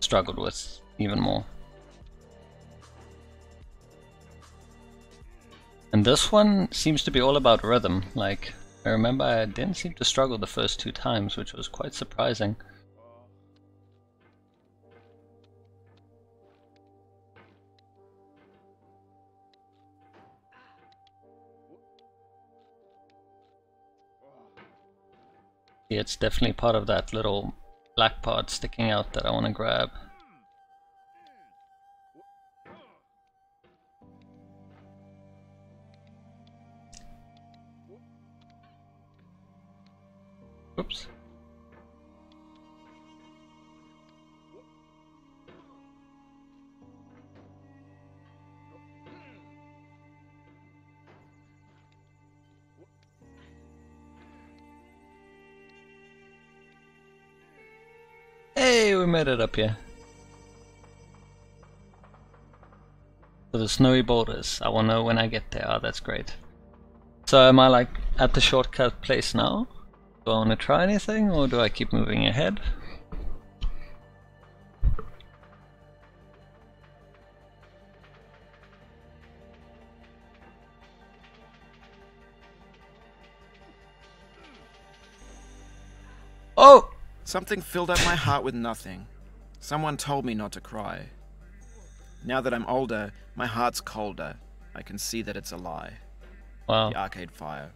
struggled with even more? And this one seems to be all about rhythm. Like, I remember I didn't seem to struggle the first 2 times, which was quite surprising. Yeah, it's definitely part of that little black part sticking out that I want to grab. Oops. Hey, we made it up here. So the snowy boulders. I will know when I get there. Oh, that's great. So am I like at the shortcut place now? Do I want to try anything, or do I keep moving ahead? Oh! Something filled up my heart with nothing. Someone told me not to cry. Now that I'm older, my heart's colder. I can see that it's a lie. Wow. The arcade fire.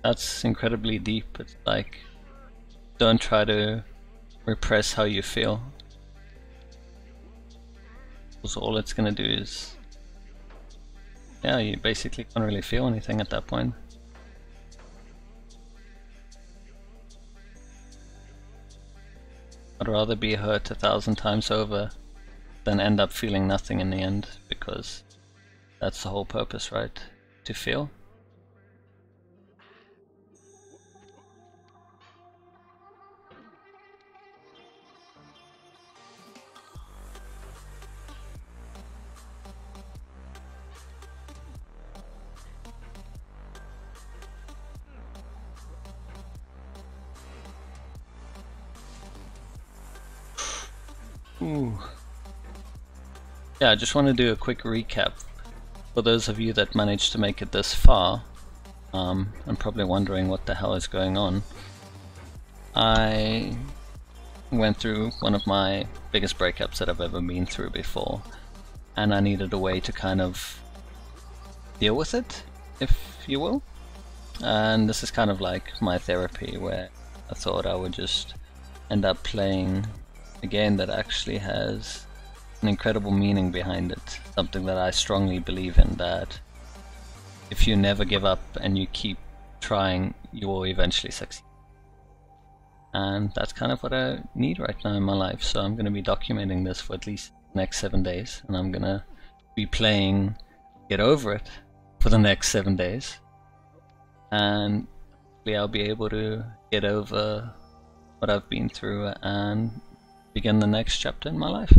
That's incredibly deep. It's like, don't try to repress how you feel. Because all it's gonna do is, yeah, you basically can't really feel anything at that point. I'd rather be hurt 1,000 times over than end up feeling nothing in the end, because that's the whole purpose, right? To feel. Ooh. Yeah, I just want to do a quick recap for those of you that managed to make it this far. I'm probably wondering what the hell is going on. I went through one of my biggest breakups that I've ever been through before, and I needed a way to kind of deal with it, if you will. And this is kind of like my therapy, where I thought I would just end up playing a game that actually has an incredible meaning behind it, something that I strongly believe in, that if you never give up and you keep trying, you will eventually succeed. And that's kind of what I need right now in my life, so I'm going to be documenting this for at least the next 7 days, and I'm going to be playing Get Over It for the next 7 days, and hopefully I'll be able to get over what I've been through and begin the next chapter in my life.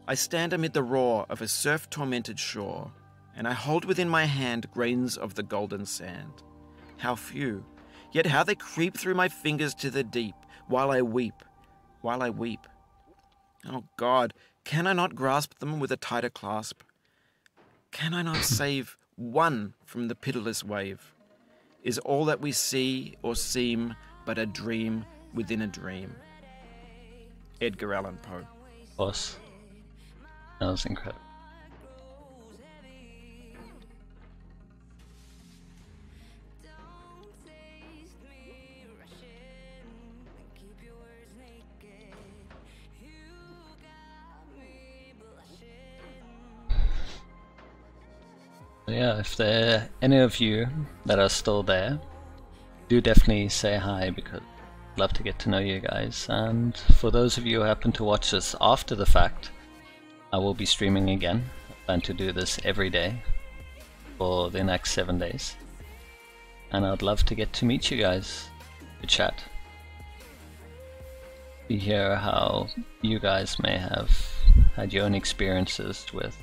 I stand amid the roar of a surf-tormented shore, and I hold within my hand grains of the golden sand. How few, yet how they creep through my fingers to the deep, while I weep, while I weep. Oh God, can I not grasp them with a tighter clasp? Can I not save one from the pitiless wave? Is all that we see or seem but a dream within a dream? Edgar Allan Poe. Boss. That was incredible. Yeah, if there are any of you that are still there, do definitely say hi, because I'd love to get to know you guys. And for those of you who happen to watch this after the fact, I will be streaming again. I plan to do this every day for the next 7 days. And I'd love to get to meet you guys, to chat. To hear how you guys may have had your own experiences with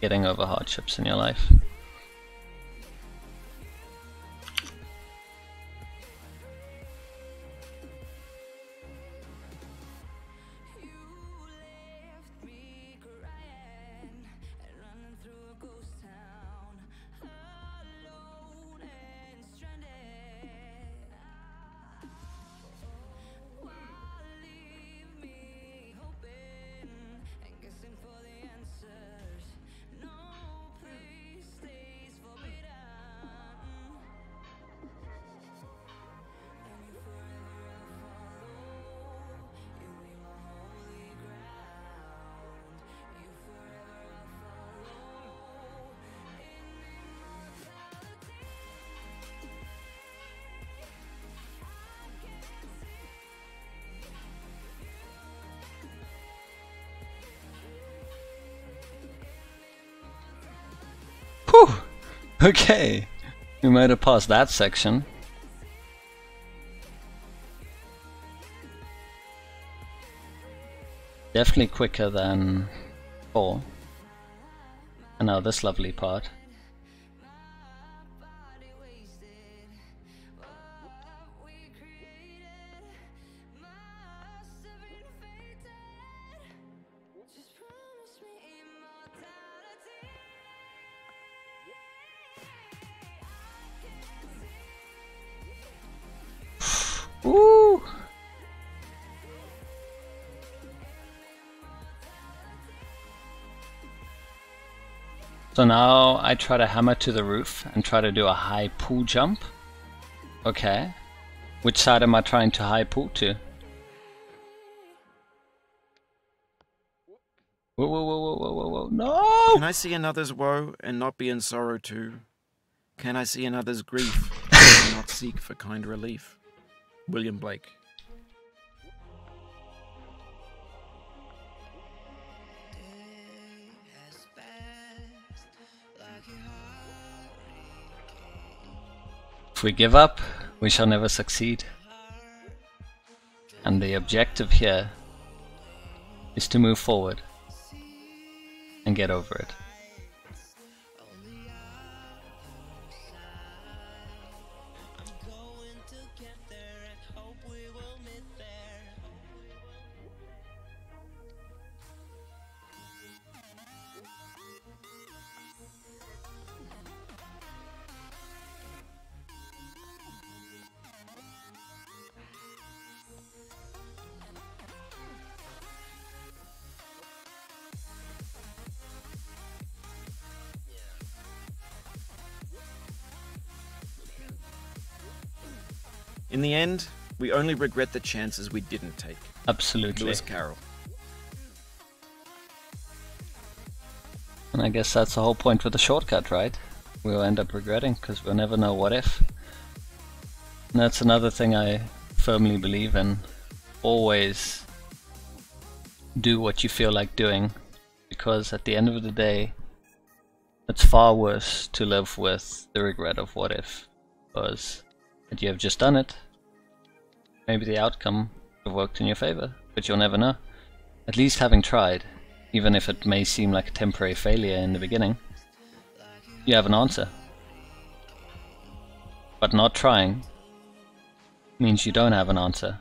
getting over hardships in your life. Whew! Okay, we might have passed that section. Definitely quicker than 4. And now this lovely part. Woo! So now I try to hammer to the roof and try to do a high pull jump. Okay. Which side am I trying to high pull to? Whoa, whoa, whoa, whoa, whoa, whoa, whoa, no! Can I see another's woe and not be in sorrow too? Can I see another's grief and not seek for kind relief? William Blake. If we give up, we shall never succeed. And the objective here is to move forward and get over it. In the end, we only regret the chances we didn't take. Absolutely. Lewis Carroll. And I guess that's the whole point with the shortcut, right? We'll end up regretting because we'll never know what if. And that's another thing I firmly believe in. Always do what you feel like doing, because at the end of the day, it's far worse to live with the regret of what if, because had you have just done it, maybe the outcome would have worked in your favor, but you'll never know. At least having tried, even if it may seem like a temporary failure in the beginning, you have an answer. But not trying means you don't have an answer.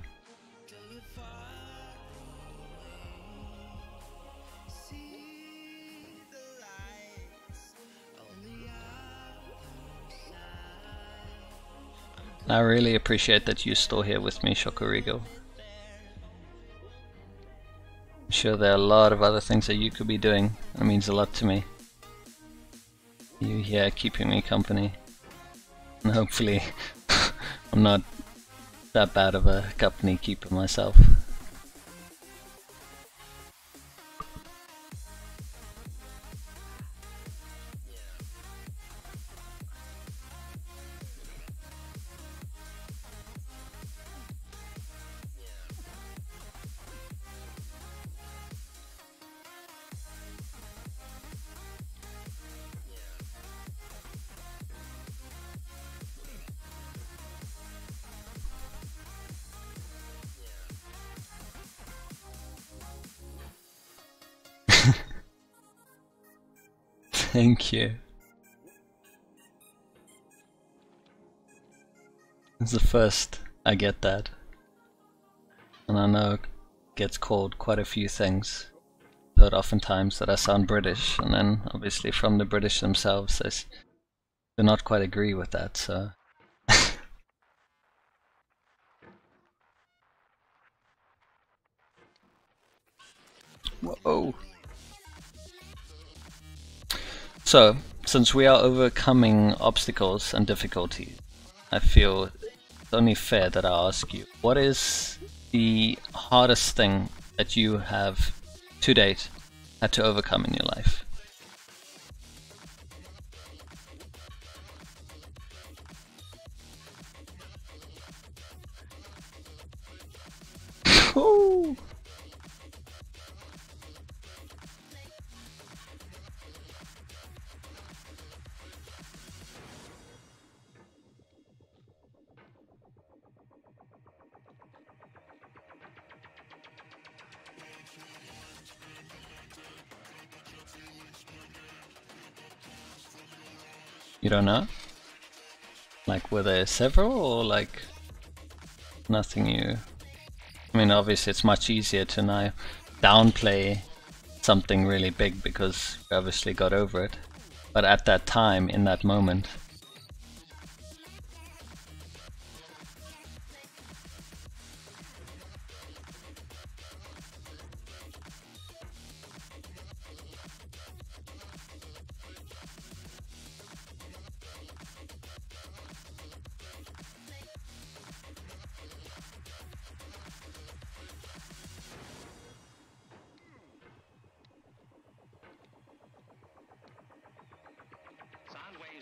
I really appreciate that you're still here with me, Shokurigo. I'm sure there are a lot of other things that you could be doing. It means a lot to me. You here keeping me company. And hopefully I'm not that bad of a company keeper myself. Thank you. It's the first I get that. And I know it gets called quite a few things. Heard oftentimes that I sound British, and then obviously from the British themselves they do not quite agree with that, so... Whoa! So, since we are overcoming obstacles and difficulties, I feel it's only fair that I ask you, what is the hardest thing that you have to date had to overcome in your life? Ooh. You don't know? Like, were there several, or like nothing you... I mean, obviously it's much easier to now downplay something really big because we obviously got over it. But at that time, in that moment...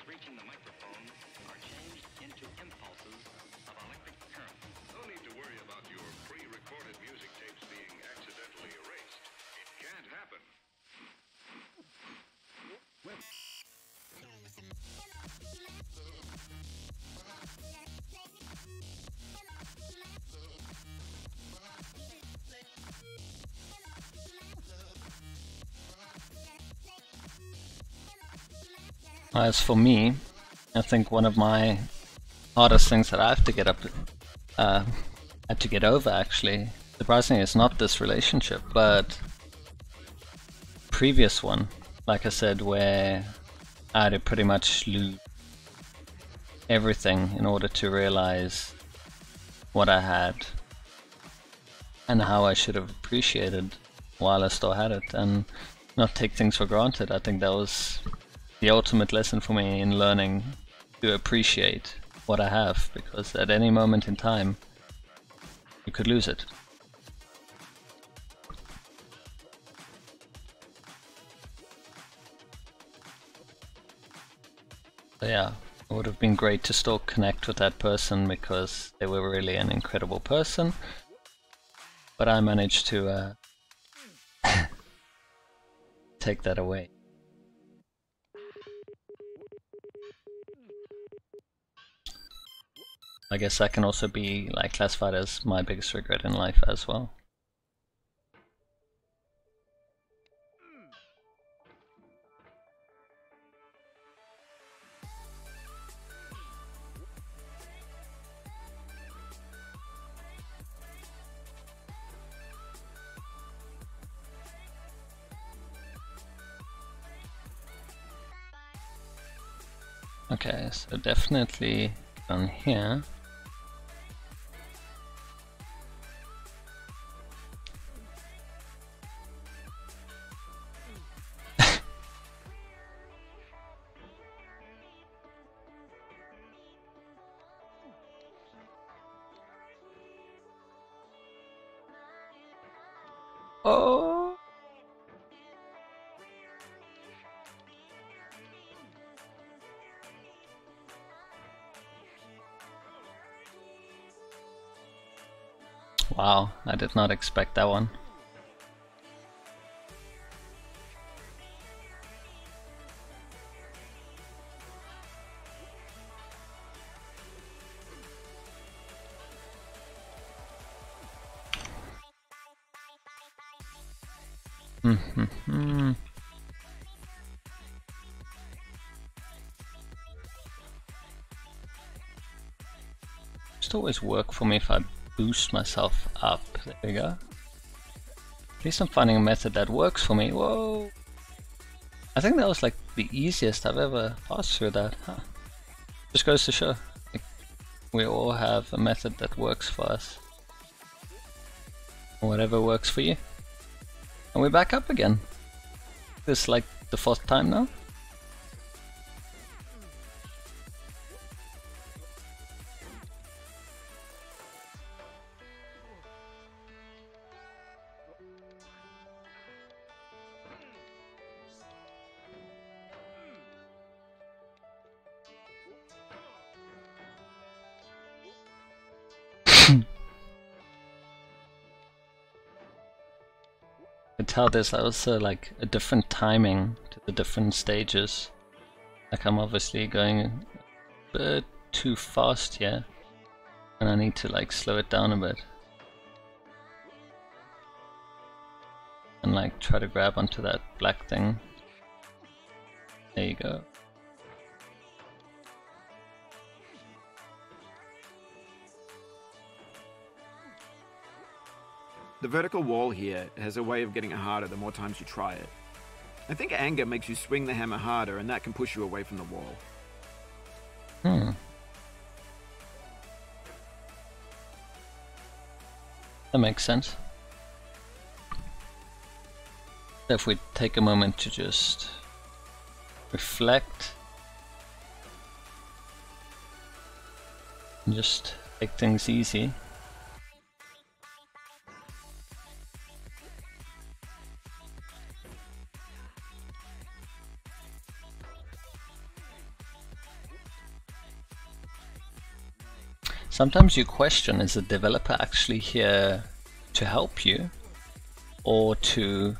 reaching the microphone are changed into impulses of electric current. No need to worry about your pre-recorded music tapes being accidentally erased. It can't happen. As for me, I think one of my hardest things that I have to get up, had to get over actually, surprisingly, it's not this relationship, but previous one, like I said, where I had to pretty much lose everything in order to realize what I had and how I should have appreciated while I still had it and not take things for granted. I think that was the ultimate lesson for me in learning to appreciate what I have, because at any moment in time you could lose it. So yeah, it would have been great to still connect with that person because they were really an incredible person, but I managed to take that away. I guess that can also be like classified as my biggest regret in life as well. Okay, so definitely on here. Oh. Wow, I did not expect that one. Just always work for me if I boost myself up. There we go. At least I'm finding a method that works for me. Whoa! I think that was like the easiest I've ever passed through that. Huh. Just goes to show. Like, we all have a method that works for us. Whatever works for you. And we're back up again. This is like the 4th time now. I tell there's also like a different timing to the different stages. Like I'm obviously going a bit too fast here, and I need to like slow it down a bit. And like try to grab onto that black thing. There you go. The vertical wall here has a way of getting it harder the more times you try it. I think anger makes you swing the hammer harder, and that can push you away from the wall. That makes sense. If we take a moment to just reflect and just take things easy. Sometimes you question, is the developer actually here to help you or to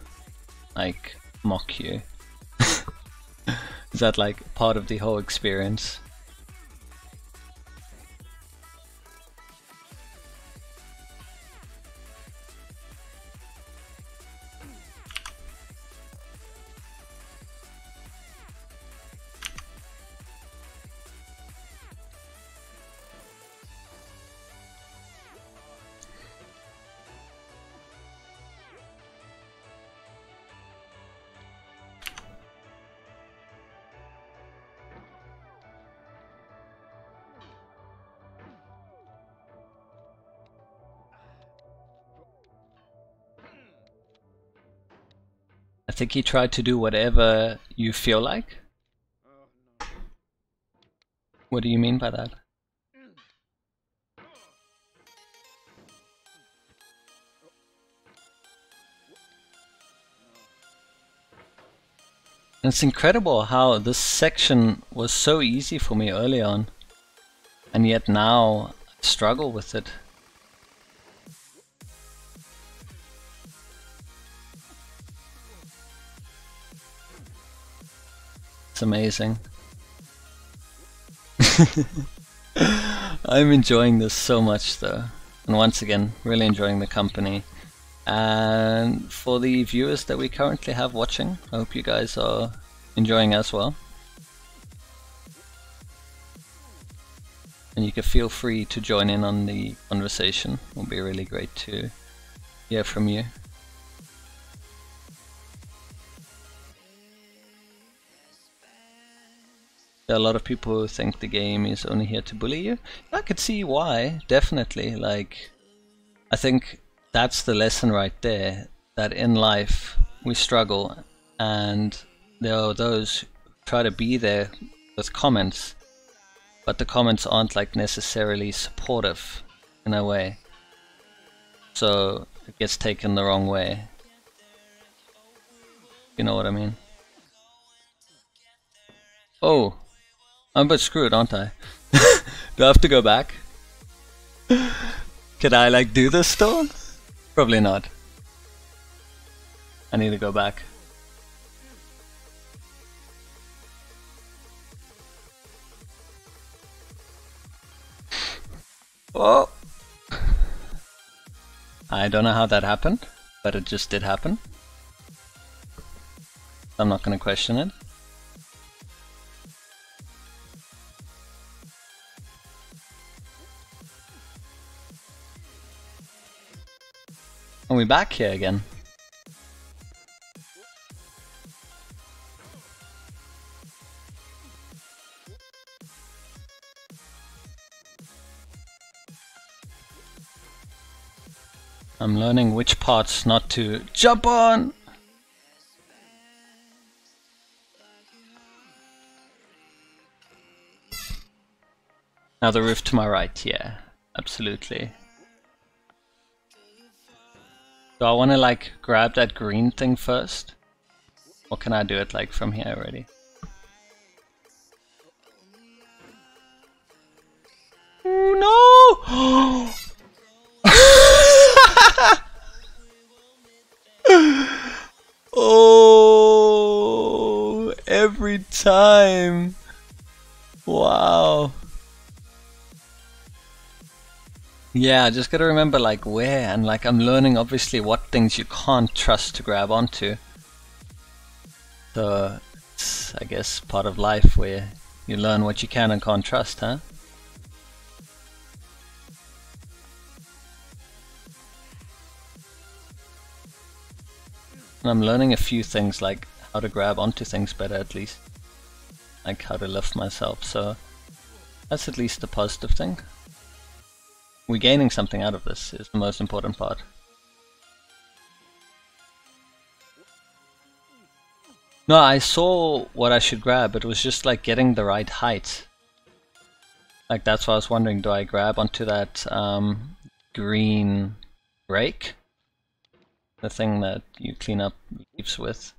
like mock you? Is that like part of the whole experience? I think he tried to do whatever you feel like. What do you mean by that? It's incredible how this section was so easy for me early on, and yet now I struggle with it. It's amazing. I'm enjoying this so much though, and once again really enjoying the company. And for the viewers that we currently have watching, I hope you guys are enjoying as well. And you can feel free to join in on the conversation. It will be really great to hear from you. There are a lot of people who think the game is only here to bully you. I could see why, definitely. Like, I think that's the lesson right there, that in life we struggle, and there are those who try to be there with comments, but the comments aren't like necessarily supportive in a way, so it gets taken the wrong way. You know what I mean? Oh, I'm a bit screwed, aren't I? Do I have to go back? Can I like do this still? Probably not. I need to go back. Oh! I don't know how that happened, but it just did happen. I'm not gonna question it. Are we back here again? I'm learning which parts not to jump on! Now the roof to my right, yeah, absolutely. Do I want to like grab that green thing first? Or can I do it like from here already? Oh no! Oh, every time. Wow. Yeah, I just gotta remember like where, and like I'm learning obviously what things you can't trust to grab onto. So it's, I guess, part of life where you learn what you can and can't trust, huh? And I'm learning a few things, like how to grab onto things better at least. Like how to lift myself, so that's at least a positive thing. We're gaining something out of this is the most important part. No, I saw what I should grab, it was just like getting the right height. Like that's why I was wondering, do I grab onto that green rake? The thing that you clean up leaves with.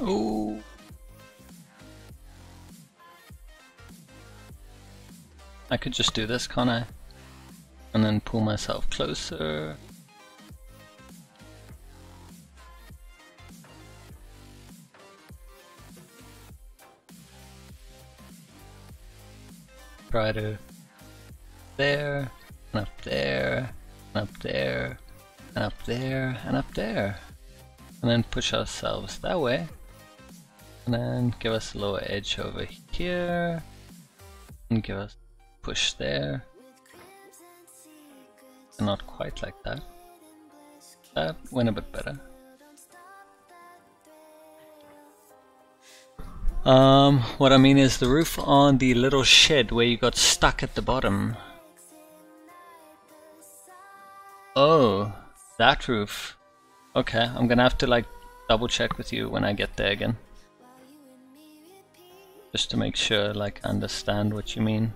Ooh. I could just do this, can't I? And then pull myself closer. Try to there, and up there, and up there, and up there, and up there. And then push ourselves that way. And then give us a lower edge over here. And give us a push there. And not quite like that. That went a bit better. What I mean is the roof on the little shed where you got stuck at the bottom. Oh, that roof. Okay, I'm gonna have to like double check with you when I get there again. Just to make sure like I understand what you mean.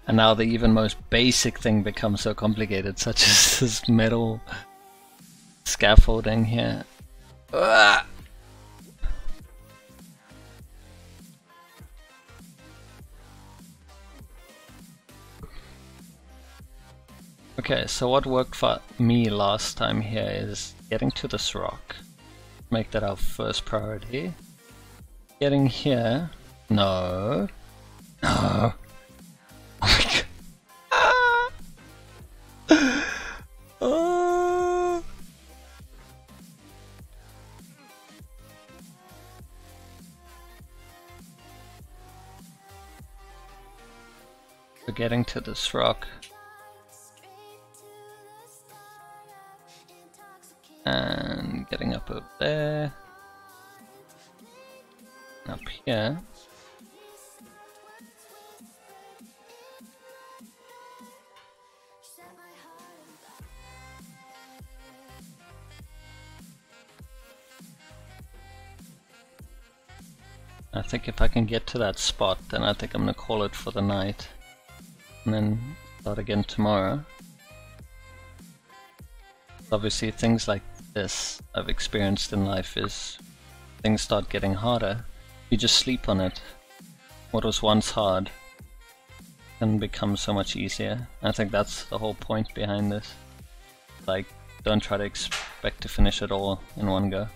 And now the even most basic thing becomes so complicated, such as this metal scaffolding here. Ugh! Okay, so what worked for me last time here is getting to this rock. Make that our first priority. Getting here. No. No. Oh my god. Oh. So getting to this rock. And getting up over there. Up here. I think if I can get to that spot, then I think I'm gonna call it for the night. And then start again tomorrow. Obviously things like this I've experienced in life is things start getting harder. You just sleep on it. What was once hard can become so much easier. I think that's the whole point behind this. Like, don't try to expect to finish it all in one go.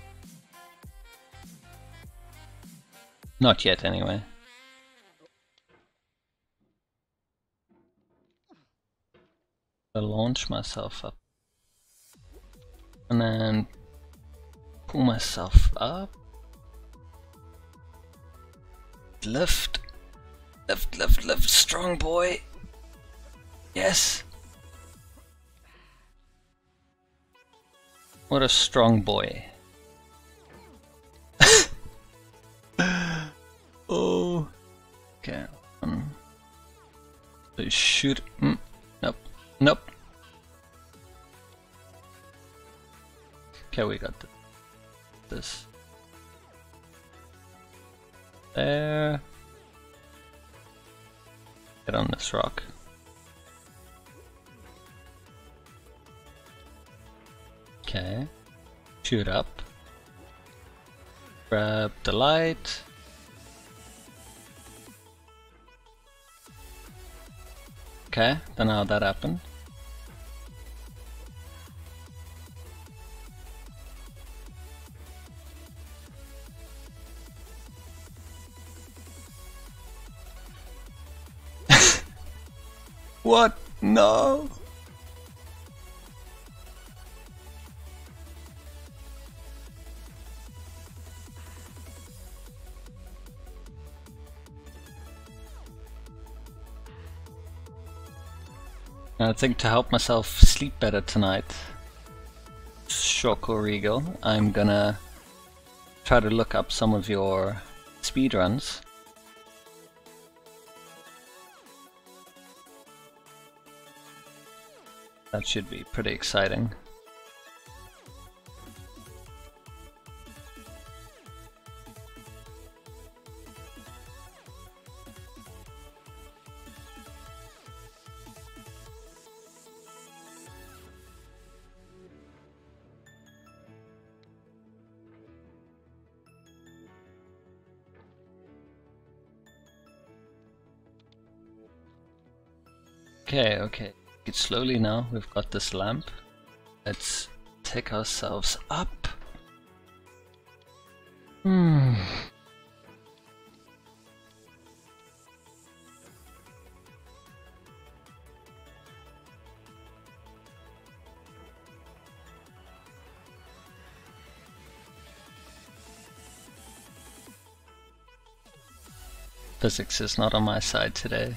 Not yet, anyway. I'll launch myself up. And then pull myself up. Lift. Lift, lift, lift. Strong boy. Yes. What a strong boy. Oh. Okay. So shoot. Nope. Nope. Okay, we got this. There. Get on this rock. Okay. Shoot up. Grab the light. Okay, don't know how that happened. What? No! I think to help myself sleep better tonight, Shock or Regal, I'm gonna try to look up some of your speedruns. That should be pretty exciting. Okay. It slowly now. We've got this lamp. Let's take ourselves up. Physics is not on my side today.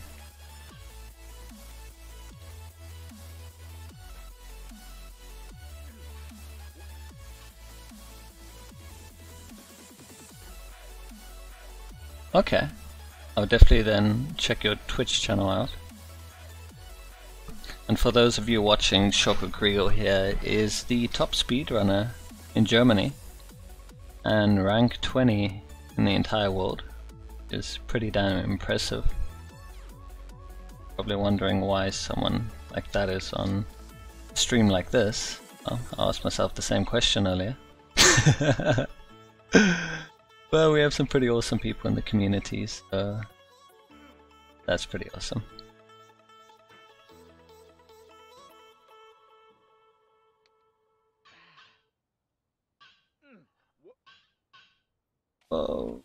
Okay, I'll definitely then check your Twitch channel out. And for those of you watching, Shoko Kriegel here is the top speedrunner in Germany and rank 20 in the entire world. Is pretty damn impressive. Probably wondering why someone like that is on a stream like this. Well, I asked myself the same question earlier. Well, we have some pretty awesome people in the communities, so that's pretty awesome. Whoa.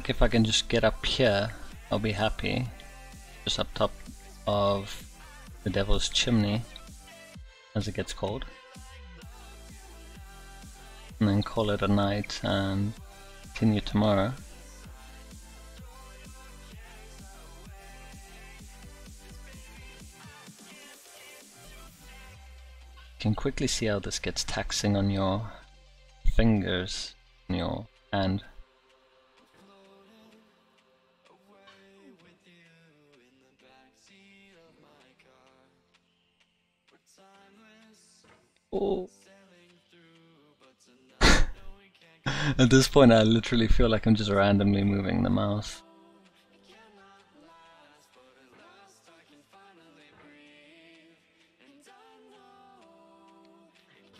Like if I can just get up here, I'll be happy. Just up top of the Devil's Chimney, as it gets called. And then call it a night and continue tomorrow. You can quickly see how this gets taxing on your fingers in your hand. Oh. At this point I literally feel like I'm just randomly moving the mouse.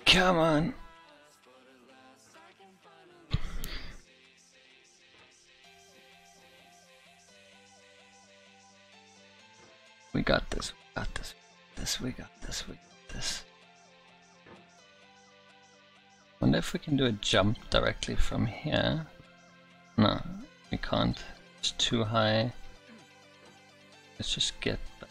Come on! We got this, we got this, we got this, we got this. Wonder if we can do a jump directly from here. No, we can't. It's too high. Let's just get back.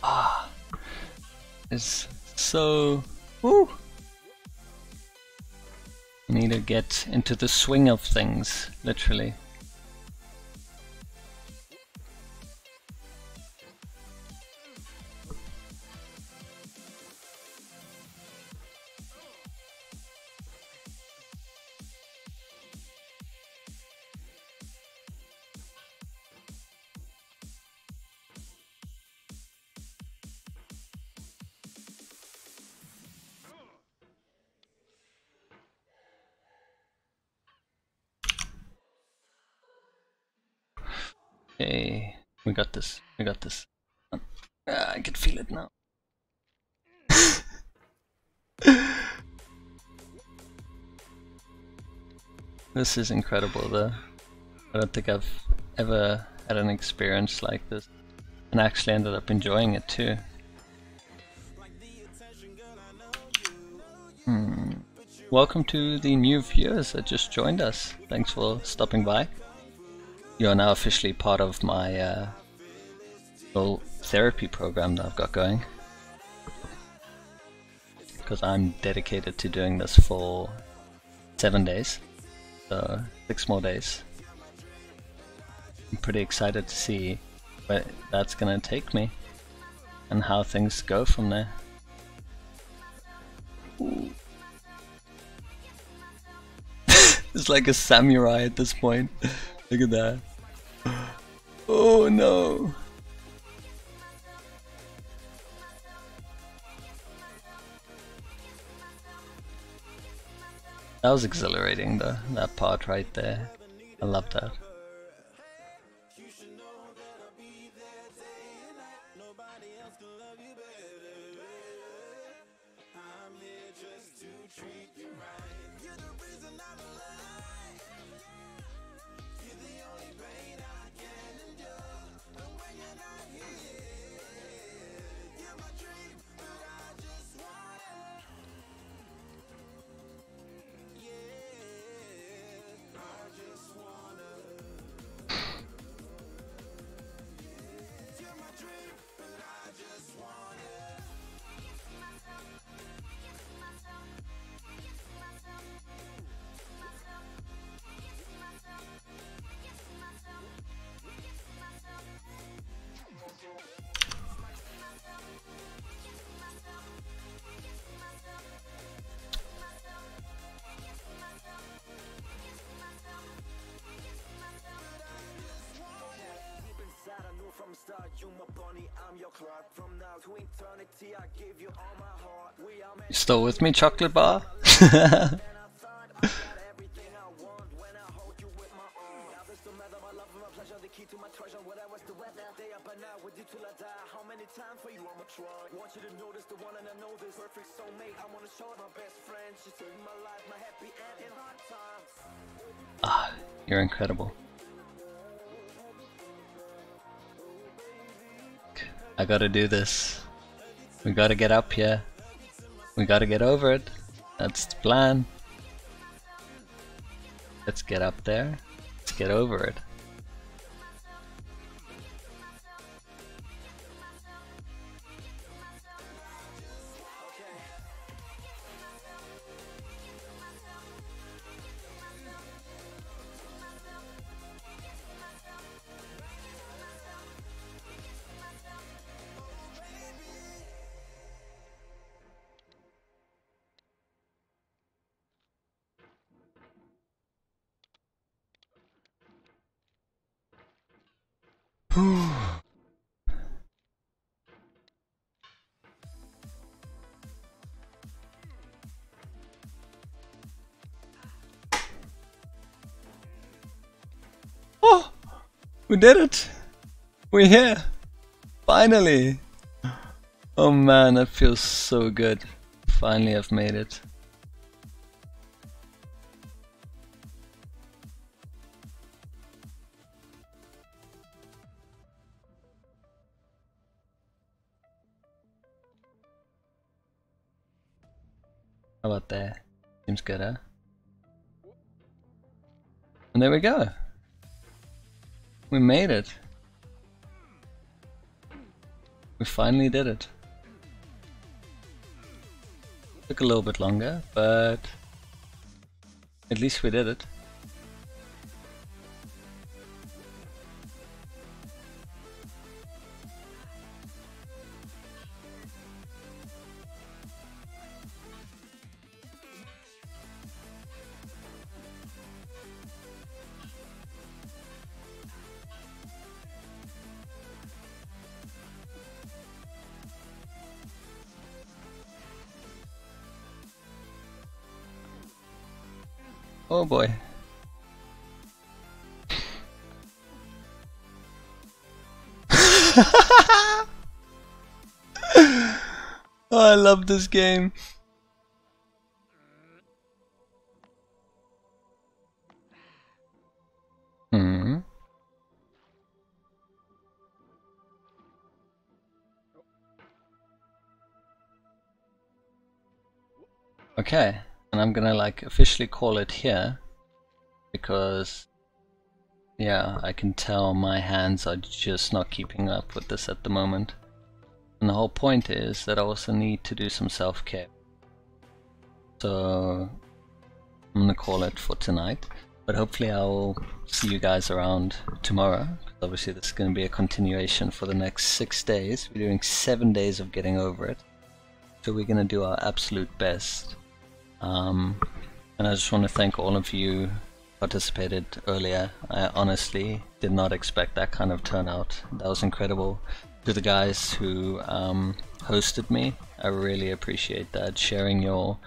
Ah, it's so. Woo! I need to get into the swing of things, literally. Okay, we got this, we got this. I can feel it now. This is incredible though. I don't think I've ever had an experience like this, and actually ended up enjoying it too. Welcome to the new viewers that just joined us. Thanks for stopping by. You are now officially part of my little therapy program that I've got going. Because I'm dedicated to doing this for 7 days. So 6 more days. I'm pretty excited to see where that's gonna take me and how things go from there. Ooh. It's like a samurai at this point. Look at that. Oh no. That was exhilarating though, that part right there. I love that. You still with me, chocolate bar? Ah, you're incredible. I gotta do this. We gotta get up here. We gotta get over it. That's the plan. Let's get up there. Let's get over it. Oh, we did it! We're here! Finally! Oh man, that feels so good. Finally I've made it. How about that? Seems good, huh? And there we go. We made it. We finally did it. Took a little bit longer, but at least we did it. Oh boy. Oh, I love this game. Okay, and I'm gonna like officially call it here because yeah, I can tell my hands are just not keeping up with this at the moment. And the whole point is that I also need to do some self-care. So I'm gonna call it for tonight, but hopefully I'll see you guys around tomorrow. Obviously this is gonna be a continuation for the next 6 days. We're doing 7 days of getting over it. So we're gonna do our absolute best. And I just want to thank all of you who participated earlier. I honestly did not expect that kind of turnout. That was incredible. To the guys who hosted me, I really appreciate that. Sharing your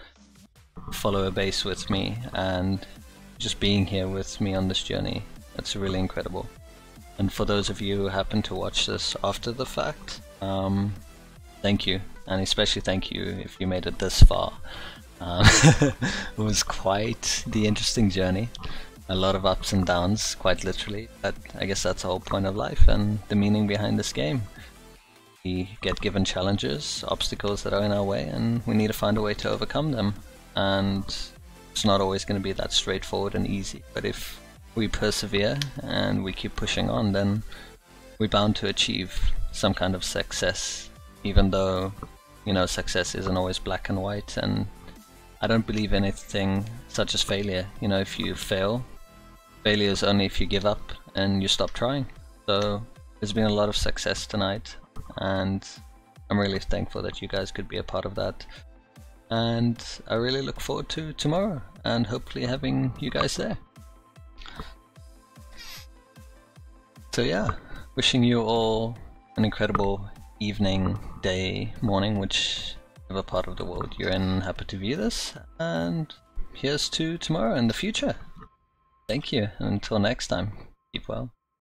follower base with me and just being here with me on this journey. That's really incredible. And for those of you who happen to watch this after the fact, thank you. And especially thank you if you made it this far. It was quite the interesting journey. A lot of ups and downs, quite literally, but I guess that's the whole point of life and the meaning behind this game. We get given challenges, obstacles that are in our way, and we need to find a way to overcome them. And it's not always going to be that straightforward and easy, but if we persevere and we keep pushing on, then we're bound to achieve some kind of success, even though, you know, success isn't always black and white. And I don't believe anything such as failure. You know, if you fail, failure is only if you give up and you stop trying. So there's been a lot of success tonight, and I'm really thankful that you guys could be a part of that. And I really look forward to tomorrow and hopefully having you guys there. So yeah, wishing you all an incredible evening, day, morning, whichever part of the world you're in. Happy to view this, and here's to tomorrow and the future. Thank you, and until next time, keep well.